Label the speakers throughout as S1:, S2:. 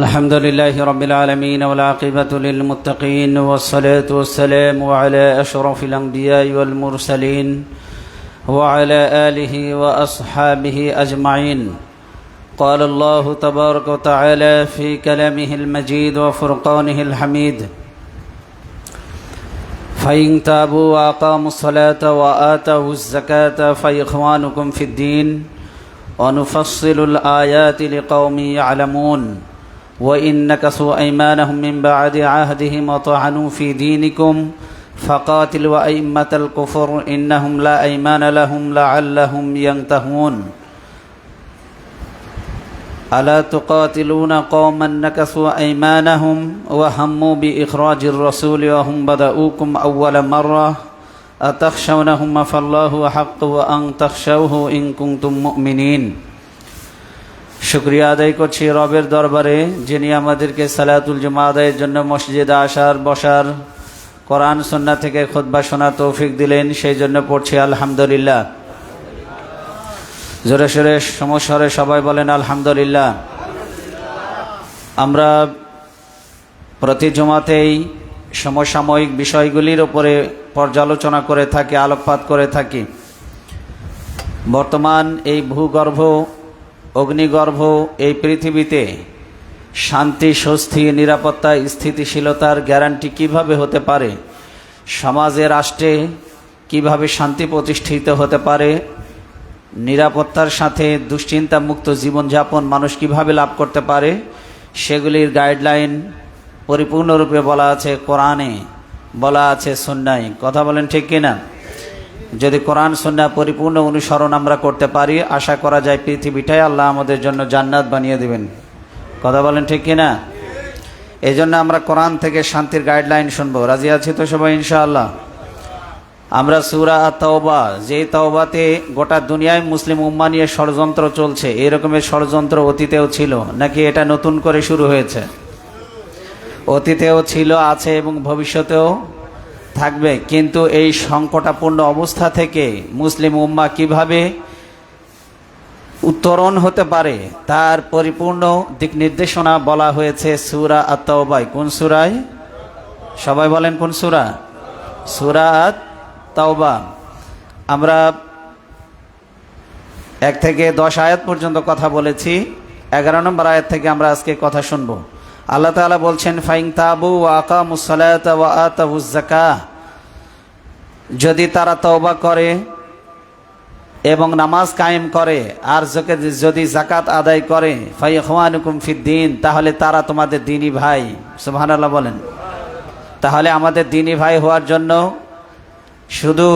S1: الحمد لله رب العالمين والعاقبة للمتقين والصلاة والسلام على أشرف الأنبياء والمرسلين وعلى آله وأصحابه أجمعين. قال الله تبارك وتعالى في كلامه المجيد وفرقانه الحميد: فإن تابوا وأقاموا الصلاة وآتوا الزكاة فإخوانكم في الدين ونفصل الآيات لقوم يعلمون وإن نكثوا أيمانهم من بعد عهدهم وطعنوا في دينكم فقاتلوا أئمة الكفر إنهم لا أيمان لهم لعلهم ينتهون ألا تقاتلون قوما نكثوا أيمانهم وهموا بإخراج الرسول وهم بدؤوكم أول مرة أتخشونهم فالله أحق وأن تخشوه إن كنتم مؤمنين. শুকরিয়া আদায় করছি রবের দরবারে, যিনি আমাদেরকে সালাতুল জুমা আদায়ের জন্য মসজিদে আসার, বসার, কোরআন সুন্নাহ থেকে খুতবা শোনার তৌফিক দিলেন। সেই জন্য পড়ছি আলহামদুলিল্লাহ। জোরে সোরে সমস্বরে সবাই বলেন আলহামদুলিল্লাহ। আমরা প্রতি জুমাতেই সমসাময়িক বিষয়গুলির উপরে পর্যালোচনা করে থাকি, আলোকপাত করে থাকি। বর্তমান এই ভূগর্ভ, অগ্নিগর্ভ এই পৃথিবীতে শান্তি, স্বস্তি, নিরাপত্তা, স্থিতিশীলতার গ্যারান্টি কিভাবে হতে পারে, সমাজে, রাষ্ট্রে কিভাবে শান্তি প্রতিষ্ঠিত হতে পারে, নিরাপত্তার সাথে দুশ্চিন্তা মুক্ত জীবনযাপন মানুষ কিভাবে লাভ করতে পারে, সেগুলির গাইডলাইন পরিপূর্ণরূপে বলা আছে কোরআনে, বলা আছে সুন্নায়। কথা বলেন ঠিক কিনা? যদি কোরআন সুন্নাহ পরিপূর্ণ অনুসরণ আমরা করতে পারি, আশা করা যায় পৃথিবীটাই আল্লাহ আমাদের জন্য জান্নাত বানিয়ে দেবেন। কথা বলেন ঠিক কিনা? এই জন্য আমরা কোরআন থেকে শান্তির গাইডলাইন শুনবো। রাজি আছি তো সবাই ইনশাআল্লাহ? আমরা সূরা আত-তাওবা, যে তাওবাতে গোটা দুনিয়ায় মুসলিম উম্মাহ নিয়ে ষড়যন্ত্র চলছে, এরকমের ষড়যন্ত্র অতীতেও ছিল নাকি এটা নতুন করে শুরু হয়েছে? অতীতেও ছিল, আছে এবং ভবিষ্যতেও থাকবে। কিন্তু এই সংকটাপূর্ণ অবস্থা থেকে মুসলিম উম্মাহ কিভাবে উত্তরণ হতে পারে তার পরিপূর্ণ দিক নির্দেশনা বলা হয়েছে সূরা আত-তাওবায়। কোন সূরায়? সবাই বলেন কোন সূরা? সূরা আত-তাওবা। আমরা 1 থেকে 10 আয়াত পর্যন্ত কথা বলেছি। 11 নম্বর আয়াত থেকে আমরা আজকে কথা শুনব। আল্লাহ তাআলা বলছেন, ফাইন তাবু ওয়া আকামুস সালাতা ওয়া আতাউজ যাকাহ, যদি তারা তওবা করে এবং নামাজ কায়েম করে আর যদি যাকাত আদায় করে, ফাইখওয়ানুকুম ফিদ্দিন, তাহলে তারা তোমাদের দ্বীনি ভাই। সুবহানাল্লাহ বলেন। তাহলে আমাদের দ্বীনি ভাই হওয়ার জন্য শুধু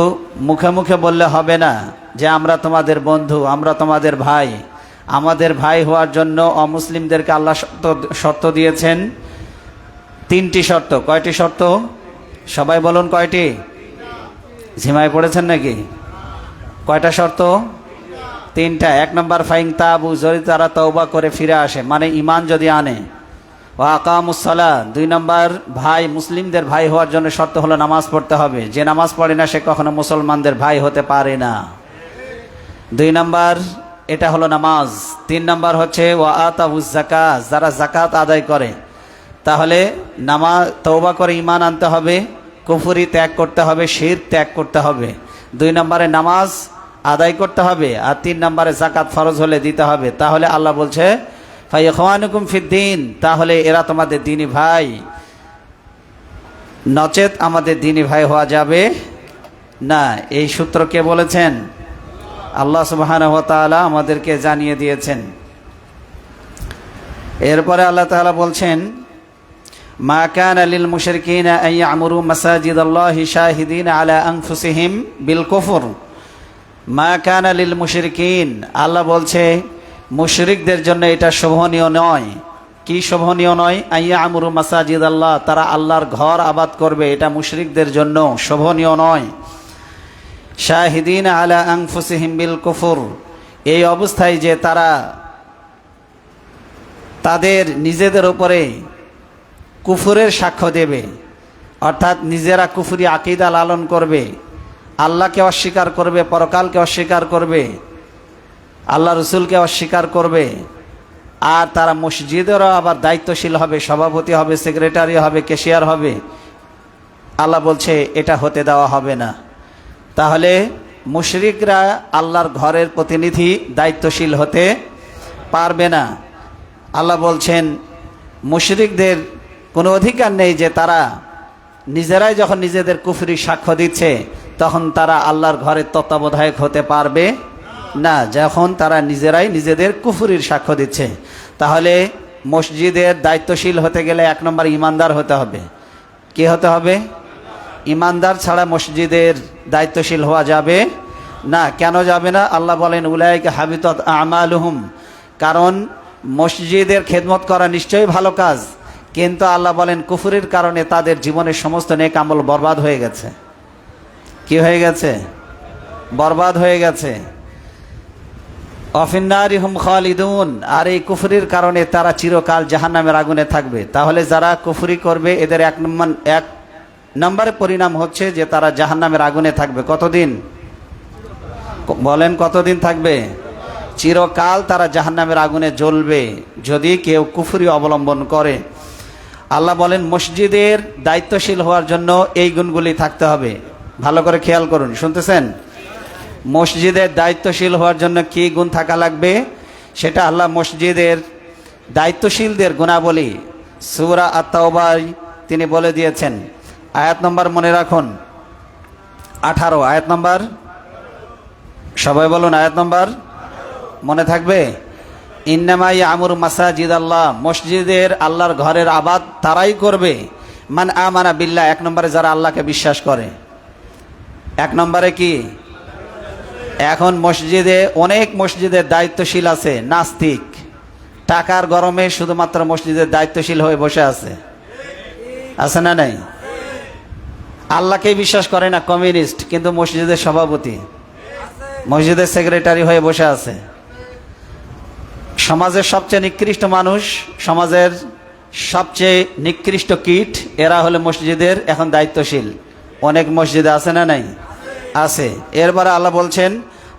S1: মুখে মুখে বললে হবে না যে আমরা তোমাদের বন্ধু, আমরা তোমাদের ভাই। আমাদের ভাই হওয়ার জন্য অমুসলিমদেরকে আল্লাহ শর্ত দিয়েছেন 3টি শর্ত। কয়টি শর্ত? সবাই বলুন কয়টি? ঝিমায় পড়েছেন নাকি? কয়টা শর্ত? 3টা। 1 নম্বর ফাইন তাবু, যদি তারা তওবা করে ফিরে আসে, মানে ঈমান যদি আনে। ওয়া আকামুস সালাহ, 2 নম্বর ভাই, মুসলিমদের ভাই হওয়ার জন্য শর্ত হলো নামাজ পড়তে হবে। যে নামাজ পড়ে না সে কখনো মুসলমানদের ভাই হতে পারে না। 2 নম্বর এটা হলো নামাজ। 3 নম্বর হচ্ছে ওয়া আতাউজ যাকাত, যারা যাকাত আদায় করে। তাহলে নামাজ, তওবা করে ঈমান আনতে হবে, কুফরি ত্যাগ করতে হবে, শিরক ত্যাগ করতে হবে। 2 নম্বরে নামাজ আদায় করতে হবে, আর 3 নম্বরে যাকাত ফরজ হলে দিতে হবে। তাহলে আল্লাহ বলছে ফাইখওয়ানুকুম ফিদ্দিন, তাহলে এরা তোমাদের দ্বীনি ভাই। নচেত আমাদের দ্বীনি ভাই হওয়া যাবে না। এই সূত্র কে বলেছেন? আল্লাহ সুবহানাহু ওয়া তাআলা আমাদেরকে জানিয়ে দিয়েছেন। এরপরে আল্লাহ তাআলা বলছেন, মা কানা লিল মুশরিকিনা আন ইয়ামুরু মাসাজিদাল্লাহি শাহিদিনা আলা আনফুসিহিম বিল কুফর। মা কানা লিল মুশরিকিন, আল্লাহ বলছে মুশরিকদের জন্য এটা শোভনীয় নয়। কি শোভনীয় নয়? আন ইয়ামুরু মাসাজিদাল্লাহ, তারা আল্লাহর ঘর আবাদ করবে, এটা মুশরিকদের জন্য শোভনীয় নয়। শাহিদিনা আলা আনফুসিহিম বিল কুফর, এই অবস্থায় যে তারা তাদের নিজেদের উপরে কুফরের সাক্ষ্য দেবে, অর্থাৎ নিজেরা কুফরি আকীদা লালন করবে, আল্লাহকে অস্বীকার করবে, পরকালকে অস্বীকার করবে, আল্লাহ রসুলকে অস্বীকার করবে, আর তারা মসজিদেরও আবার দায়িত্বশীল হবে, সভাপতি হবে, সেক্রেটারি হবে, ক্যাশিয়ার হবে। আল্লাহ বলছে এটা হতে দেওয়া হবে না। তাহলে মুশরিকরা আল্লাহর ঘরের প্রতিনিধি, দায়িত্বশীল হতে পারবে না। আল্লাহ বলছেন মুশরিকদের কোনো অধিকার নেই যে তারা নিজেরাই যখন নিজেদের কুফরি সাক্ষ্য দিচ্ছে তখন তারা আল্লাহর ঘরের তত্ত্বাবধায়ক হতে পারবে না, যখন তারা নিজেরাই নিজেদের কুফরির সাক্ষ্য দিচ্ছে। তাহলে মসজিদের দায়িত্বশীল হতে গেলে 1 নম্বর ইমানদার হতে হবে। কি হতে হবে? ইমানদার ছাড়া মসজিদের দায়িত্বশীল হওয়া যাবে না। কেন যাবে না? আল্লাহ বলেন উলাইকা হাবিতাত আমালুহুম, কারণ মসজিদের খেদমত করা নিশ্চয়ই ভালো কাজ, কিন্তু আল্লাহ বলেন কুফরির কারণে তাদের জীবনের সমস্ত নেক আমল বরবাদ হয়ে গেছে। কি হয়ে গেছে? বরবাদ হয়ে গেছে। অফিন্নারিহুম খালিদুন, আর এই কুফরির কারণে তারা চিরকাল জাহান্নামের আগুনে থাকবে। তাহলে যারা কুফরি করবে এদের 1 নম্বরের পরিণাম হচ্ছে যে তারা জাহান্নামের আগুনে থাকবে। কতদিন? বলেন কতদিন থাকবে? চিরকাল তারা জাহান্নামের আগুনে জ্বলবে যদি কেউ কুফরি অবলম্বন করে। আল্লাহ বলেন মসজিদের দায়িত্বশীল হওয়ার জন্য এই গুণগুলি থাকতে হবে। ভালো করে খেয়াল করুন, শুনতেছেন? মসজিদের দায়িত্বশীল হওয়ার জন্য কি গুণ থাকা লাগবে সেটা আল্লাহ মসজিদের দায়িত্বশীলদের গুণাবলী সূরা আত-তাওবায় তিনি বলে দিয়েছেন। আয়াত নম্বর মনে রাখুন, 18। আয়াত নম্বর, সবাই বলুন আয়াত নম্বর মনে থাকবে। ইন্নামা ইয়ামুরু মাসাজিদ আল্লাহ, মসজিদের আল্লাহর ঘরের আবাদ তারাই করবে মান আমানা বিল্লাহ, 1 নম্বরে যারা আল্লাহকে বিশ্বাস করে। 1 নম্বরে কি? এখন মসজিদে অনেক মসজিদের দায়িত্বশীল আছে নাস্তিক, টাকার গরমে শুধুমাত্র মসজিদের দায়িত্বশীল হয়ে বসে আছে। আছে না নাই? আল্লাহকেই বিশ্বাস করে না, কমিউনিস্ট, কিন্তু মসজিদের সভাপতি, মসজিদের সেক্রেটারি হয়ে বসে আছে। সমাজের সবচেয়ে নিকৃষ্ট মানুষ, সমাজের সবচেয়ে নিকৃষ্ট কীট, এরা হলো মসজিদের এখন দায়িত্বশীল। অনেক মসজিদে আছে না নাই? আছে। এরপরে আল্লাহ বলছেন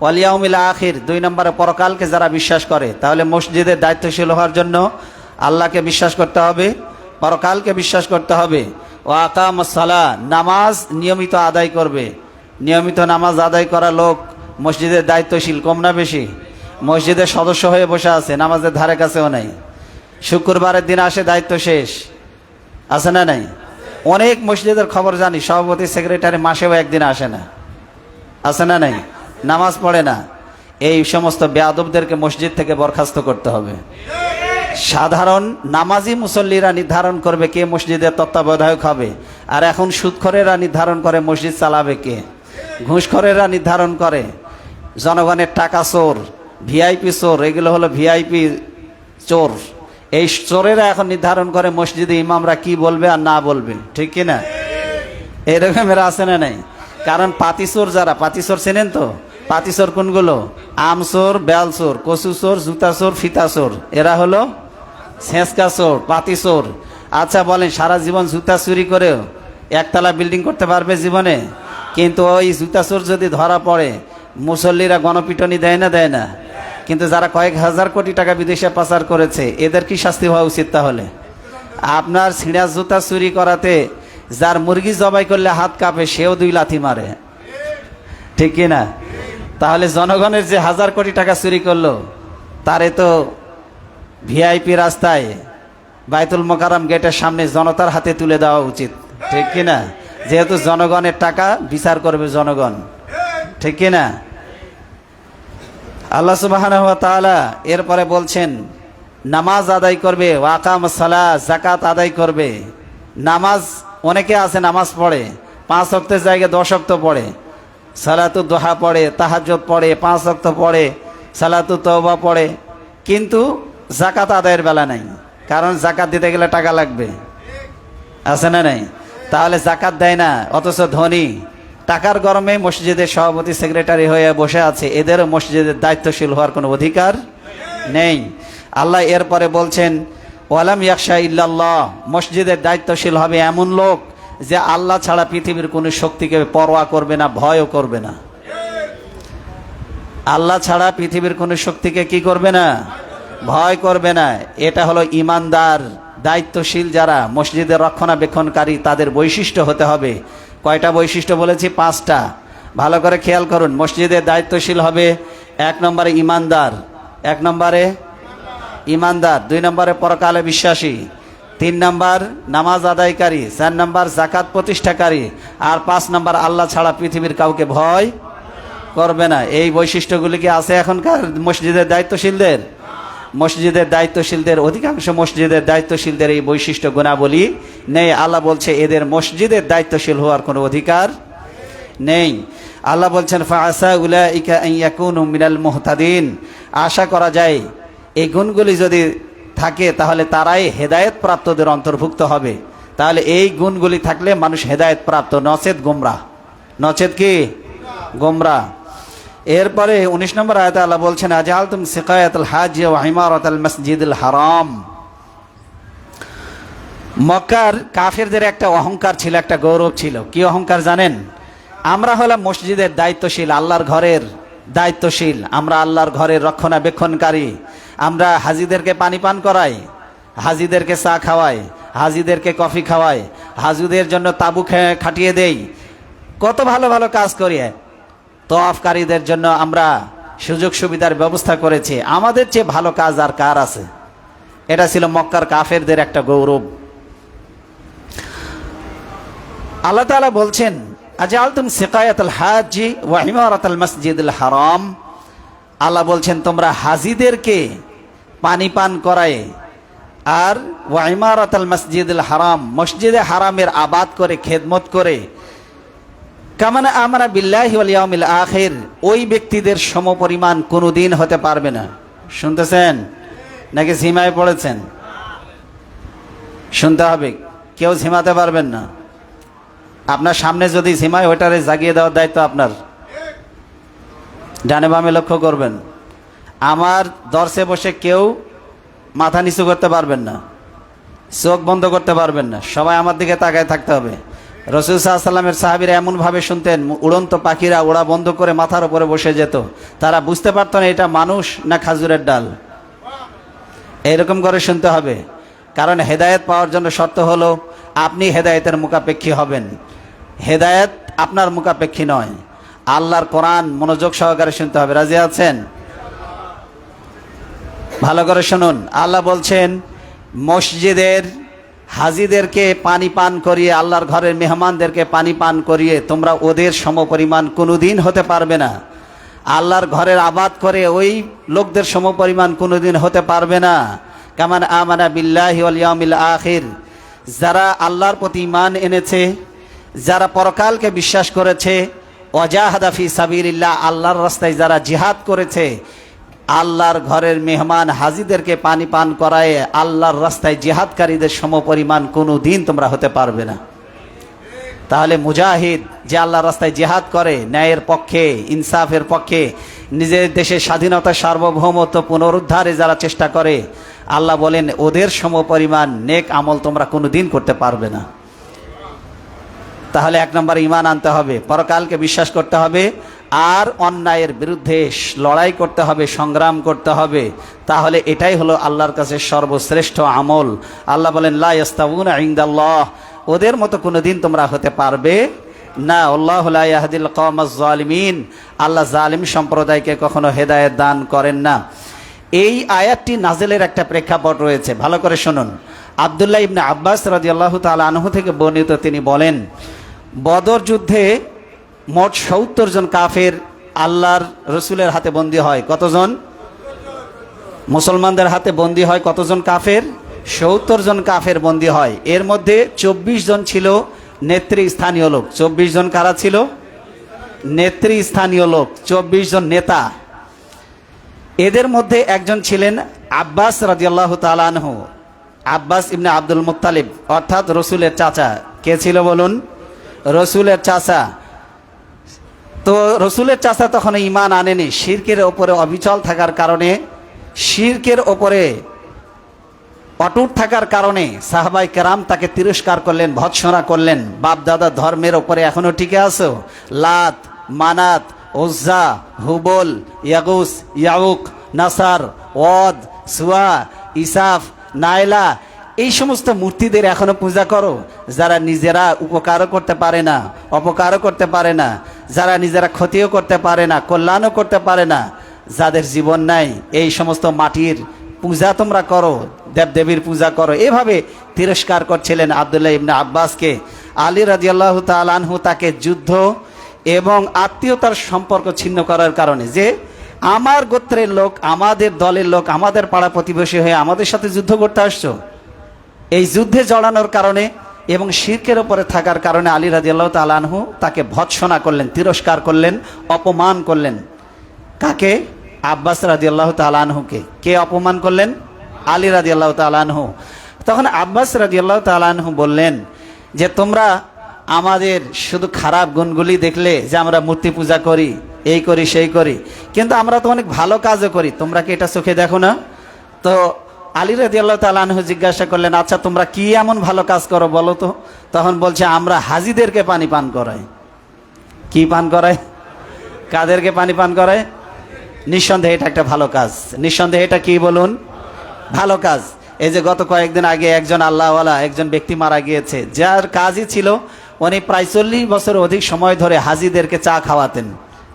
S1: ওয়াল ইয়াউমিল আখির, 2 নম্বরে পরকালকে যারা বিশ্বাস করে। তাহলে মসজিদের দায়িত্বশীল হওয়ার জন্য আল্লাহকে বিশ্বাস করতে হবে, পরকালকে বিশ্বাস করতে হবে। ও আকামাস সালাহ, নামাজ নিয়মিত আদায় করবে। নিয়মিত নামাজ আদায় করা লোক মসজিদের দায়িত্বশীল, কম না বেশি? মসজিদের সদস্য হয়ে বসে আছে, নামাজের ধারে কাছেও নাই। শুক্রবারের দিন আসে, দায়িত্ব শেষ। আছে না নাই? অনেক মসজিদের খবর জানি, সভাপতি সেক্রেটারি মাসেও 1 দিন আসে না। আছে না নাই? নামাজ পড়ে না। এই সমস্ত বেয়াদবদেরকে মসজিদ থেকে বরখাস্ত করতে হবে। সাধারণ নামাজি মুসল্লিরা নির্ধারণ করবে কে মসজিদের তত্ত্বাবধায়ক হবে, আর এখন সুদখোরেরা নির্ধারণ করে মসজিদ চালাবে কে। ঘুষখোরেরা নির্ধারণ করে। জনগণের টাকা চোর, ভিআইপি চোর, এগুলো হলো ভিআইপি চোর। এই চোরেরা এখন নির্ধারণ করে মসজিদে ইমামরা কি বলবে আর না বলবে, ঠিক কিনা? এরকমের আছে না নাই? কারণ পাতিচোর যারা, পাতিচোর চেনেন তো? পাতিচোর কোনগুলো? আমচোর, বেলচোর, কচু চোর, জুতা চোর, ফিতা চোর, এরা হলো ছেঁচকা চোর, পাতিচোর। আচ্ছা বলেন, সারা জীবন জুতা চুরি করেও 1 তলা বিল্ডিং করতে পারবে জীবনে? কিন্তু ওই জুতা চোর যদি ধরা পড়ে, মুসল্লিরা গণপিটনি দেয় না? দেয় না? কিন্তু যারা কয়েক হাজার কোটি টাকা বিদেশে পাচার করেছে, এদের কি শাস্তি হওয়া উচিত? তাহলে আপনার ছিঁড়া জুতা চুরি করাতে যার মুরগি জবাই করলে হাত কাঁপে, সেও 2 লাথি মারে, ঠিক কিনা? তাহলে জনগণের যে 1000 কোটি টাকা চুরি করলো, তারে তো ভিআইপি রাস্তায় বাইতুল মোকাররম গেটের সামনে জনতার হাতে তুলে দেওয়া উচিত, ঠিক কিনা? যেহেতু জনগণের টাকা, বিচার করবে জনগণ, ঠিক কিনা? আল্লাহ সুবহানাহু ওয়া তাআলা এরপরে বলছেন নামাজ আদায় করবে, ওয়া আকামাস সালাহ, যাকাত আদায় করবে। নামাজ অনেকে আছে নামাজ পড়ে, 5 ওয়াক্তের জায়গায় 10 ওয়াক্ত পড়ে, সালাতুদ দুহা পড়ে, তাহাজ্জুদ পড়ে, 5 ওয়াক্ত পড়ে, সালাতুত তওবা পড়ে, কিন্তু যাকাত আদায়ের বেলা নাই। কারণ যাকাত দিতে গেলে টাকা লাগবে। আছে না নাই? তাহলে যাকাত দেয় না, অথচ ধনী, টাকার গরমে মসজিদের সভাপতি সেক্রেটারি হয়ে বসে আছে। এদেরও মসজিদের দায়িত্বশীল হওয়ার কোনো অধিকার নেই। আল্লাহ এরপরে বলছেন ওয়ালাম ইয়াখশা ইল্লাল্লাহ, মসজিদের দায়িত্বশীল হবে এমন লোক যে আল্লাহ ছাড়া পৃথিবীর কোনো শক্তিকে পরোয়া করবে না, ভয়ও করবে না। আল্লাহ ছাড়া পৃথিবীর কোনো শক্তিকে কি করবে না? ভয় করবে না। এটা হলো ইমানদার দায়িত্বশীল যারা মসজিদের রক্ষণাবেক্ষণকারী, তাদের বৈশিষ্ট্য হতে হবে। কয়টা বৈশিষ্ট্য বলেছি? 5টা। ভালো করে খেয়াল করুন। মসজিদের দায়িত্বশীল হবে 1 নম্বরে ইমানদার, 1 নম্বরে ইমানদার, 2 নম্বরে পরকালে বিশ্বাসী, 3 নম্বর নামাজ আদায়কারী, 4 নম্বর জাকাত প্রতিষ্ঠাকারী, আর 5 নম্বর আল্লাহ ছাড়া পৃথিবীর কাউকে ভয় করবে না। এই বৈশিষ্ট্যগুলি কি আছে এখনকার মসজিদের দায়িত্বশীলদের? মসজিদের দায়িত্বশীলদের, অধিকাংশ মসজিদের দায়িত্বশীলদের এই বৈশিষ্ট্য গুণাবলী নেই। আল্লাহ বলছে এদের মসজিদের দায়িত্বশীল হওয়ার কোনো অধিকার নেই। আল্লাহ বলছেন ফাআসা উলাইকা আন ইয়াকুনু মিনাল মুহতাদিন, আশা করা যায় এই গুণগুলি যদি থাকে তাহলে তারাই হেদায়েত প্রাপ্তদের অন্তর্ভুক্ত হবে। তাহলে এই গুণগুলি থাকলে মানুষ হেদায়েত প্রাপ্ত, নচেত গোমরাহ। নচেত কি? গোমরাহ। এরপরে 19 নম্বর আয়াতে আল্লাহ বলছেন আজআলতুম সিকায়াতুল হাজ ওয়া ইমারাতাল মসজিদুল হারাম। মক্কার কাফেরদের একটা অহংকার ছিল, একটা গৌরব ছিল। কি অহংকার জানেন? আমরা হলাম মসজিদের দায়িত্বশীল, আল্লাহর ঘরের দায়িত্বশীল, আমরা আল্লাহর ঘরের রক্ষণাবেক্ষণকারী। আমরা হাজিদেরকে পানি পান করাই, হাজিদেরকে চা খাওয়াই, হাজিদেরকে কফি খাওয়াই, হাজিদের জন্য তাবু খাটিয়ে দেই, কত ভালো ভালো কাজ করি। তওয়াফকারীদের জন্য আমরা সুযোগ সুবিধার ব্যবস্থা করেছি। আমাদের চেয়ে ভালো কাজ আর কার আছে? এটা ছিল মক্কার কাফেরদের একটা গৌরব। আল্লাহ তাআলা বলছেন আজআলতুম সিকায়াতুল হাজ্জি ওয়া ইমারাতাল মসজিদুল হারাম। আল্লাহ বলছেন তোমরা হাজিদেরকে পানি পান করায় আর ওয়া ইমারাতাল মসজিদুল হারাম, মসজিদে হারামের আবাদ করে, খেদমত করে, কামান আমানা বিল্লাহি ওয়াল ইয়াউমিল আখির, ওই ব্যক্তিদের সমপরিমাণ কোনোদিন হতে পারবে না। শুনতেছেন নাকি ঝিমায় পড়েছেন? শুনতে হবে, কেউ ঝিমাতে পারবেন না। আপনার সামনে যদি ঝিমায়, ওইটারে জাগিয়ে দেওয়ার দায়িত্ব আপনার। ডানে বামে লক্ষ্য করবেন। আমার দর্শে বসে কেউ মাথা নিচু করতে পারবেন না, চোখ বন্ধ করতে পারবেন না, সবাই আমার দিকে তাকায় থাকতে হবে। রাসূল সাল্লাল্লাহু আলাইহি ওয়াসাল্লামের সাহাবীরা এমনভাবে শুনতেন, উড়ন্ত পাখিরা ওড়া বন্ধ করে মাথার উপরে বসে যেত। তারা বুঝতে পারত না এটা মানুষ না খাজুরের ডাল। এইরকম করে শুনতে হবে, কারণ হেদায়েত পাওয়ার জন্য শর্ত হলো আপনি হেদায়েতের মুখাপেক্ষী হবেন। হেদায়েত আপনার মুখাপেক্ষী নয়। আল্লাহর কোরআন মনোযোগ সহকারে শুনতে হবে। রাজি আছেন? ভালো করে শুনুন। আল্লাহ বলছেন মসজিদের হাজিদেরকে পানি পান করিয়ে, আল্লাহর ঘরের মেহমানদেরকে পানি পান করিয়ে তোমরা ওদের সমপরিমাণ কোনোদিন হতে পারবে না। আল্লাহর ঘরের আবাদ করে ওই লোকদের সমপরিমাণ কোনোদিন হতে পারবে না। কামান আমানা বিল্লাহি ওয়াল ইয়াউমিল আখির, যারা আল্লাহর প্রতি ঈমান এনেছে, যারা পরকালকে বিশ্বাস করেছে, ওয়াজাহাদা ফি সাবিলিল্লাহ, আল্লাহর রাস্তায় যারা জিহাদ করেছে, আল্লাহর ঘরের মেহমান হাজিদেরকে পানি পান করায় আল্লাহর রাস্তায় জিহাদকারীদের সমপরিমাণ কোনো দিন তোমরা হতে পারবে না। তাহলে মুজাহিদ যে আল্লাহর রাস্তায় জিহাদ করে, ন্যায়ের পক্ষে, ইনসাফের পক্ষে, নিজের দেশের স্বাধীনতা সার্বভৌমত্ব পুনরুদ্ধারে যারা চেষ্টা করে, আল্লাহ বলেন ওদের সমপরিমাণ নেক আমল তোমরা কোনো দিন করতে পারবে না। তাহলে 1 নম্বর ঈমান আনতে হবে, পরকালকে বিশ্বাস করতে হবে, আর অন্যায়ের বিরুদ্ধে লড়াই করতে হবে, সংগ্রাম করতে হবে। তাহলে এটাই হলো আল্লাহর কাছে সর্বশ্রেষ্ঠ আমল। আল্লাহ বলেন লা ইস্তাউনা ইনদাল্লাহ, ওদের মতো কোনোদিন তোমরা হতে পারবে না। আল্লাহু লা ইয়াহদিল কওমাজ জালিমিন, আল্লাহ জালিম সম্প্রদায়কে কখনো হেদায়েত দান করেন না। এই আয়াতটি নাজিলের একটা প্রেক্ষাপট রয়েছে, ভালো করে শুনুন। আব্দুল্লাহ ইবনে আব্বাস রাদিয়াল্লাহু তাআলা আনহু থেকে বর্ণিত, তিনি বলেন বদর যুদ্ধে মোট 70 জন কাফের আল্লাহর রসুলের হাতে বন্দী হয়। কতজন? মুসলমানদের হাতে বন্দী হয় কতজন কাফের? 70 জন কাফের বন্দী হয়। এর মধ্যে 24 জন ছিল নেতৃস্থানীয় লোক। 24 জন কারা ছিল? নেতৃস্থানীয় লোক, 24 জন নেতা। এদের মধ্যে একজন ছিলেন আব্বাস রাদিয়াল্লাহু তাআলা আনহু, আব্বাস ইবনে আব্দুল মুত্তালিব, অর্থাৎ রসুলের চাচা। কে ছিল বলুন? রসুলের চাচা। তো রসুলের চাচা তখন ঈমান আনেনি, শিরকের ওপরে অবিচল থাকার কারণে, শিরকের ওপরে অটুট থাকার কারণে সাহাবাই কেরাম তাকে তিরস্কার করলেন, ভৎসনা করলেন। বাপ দাদা ধর্মের ওপরে এখনো টিকে আছো? লাত, মানাত, উজ্জা, হুবল, ইয়াগুস, ইয়াউক, নাসার, ওয়াদ, সুয়া, ইসাফ, নাইলা, এই সমস্ত মূর্তিদের এখনো পূজা করো, যারা নিজেরা উপকারও করতে পারে না, অপকারও করতে পারে না, যারা নিজেরা ক্ষতিও করতে পারে না, কল্যাণও করতে পারে না, যাদের জীবন নাই, এই সমস্ত মাটির পূজা তোমরা করো, দেবদেবীর পূজা করো। এভাবে তিরস্কার করছিলেন আব্দুল্লাহ ইবনে আব্বাসকে। আলী রাদিয়াল্লাহু তাআলা আনহু তাকে যুদ্ধ এবং আত্মীয়তার সম্পর্ক ছিন্ন করার কারণে, যে আমার গোত্রের লোক, আমাদের দলের লোক, আমাদের পাড়া প্রতিবেশী হয়ে আমাদের সাথে যুদ্ধ করতে আসছো, এই যুদ্ধে জড়ানোর কারণে এবং শিরকের উপরে থাকার কারণে আলী রাদিয়াল্লাহু তাআলা আনহু তাকে ভৎসনা করলেন, তিরস্কার করলেন, অপমান করলেন। কাকে? আব্বাস রাদিয়াল্লাহু তাআলা আনহুকে। কে অপমান করলেন? আলী রাদিয়াল্লাহু তাআলা আনহু। তখন আব্বাস রাদিয়াল্লাহু তাআলা আনহু বললেন যে তোমরা আমাদের শুধু খারাপ গুণগুলি দেখলে, যে আমরা মূর্তি পূজা করি, এই করি, সেই করি, কিন্তু আমরা তো অনেক ভালো কাজও করি, তোমরা কি এটা চোখে দেখো না? তো আলী রাদিয়াল্লাহু তাআলা আনহু জিজ্ঞাসা করলেন, আচ্ছা তোমরা কি এমন ভালো কাজ করো বলো তো? তখন বলছে, আমরা হাজিদেরকে পানি পান করাই। কি পান করাই? কাদেরকে পানি পান করাই? নিঃসন্দেহে এটা একটা ভালো কাজ। নিঃসন্দেহে এটা কি বলুন? ভালো কাজ। এই যে গত কয়েকদিন আগে একজন আল্লাহওয়ালা একজন ব্যক্তি মারা গিয়েছে, যার কাজই ছিল উনি প্রায় 40 বছর অধিক সময় ধরে হাজিদেরকে চা খাওয়াতেন,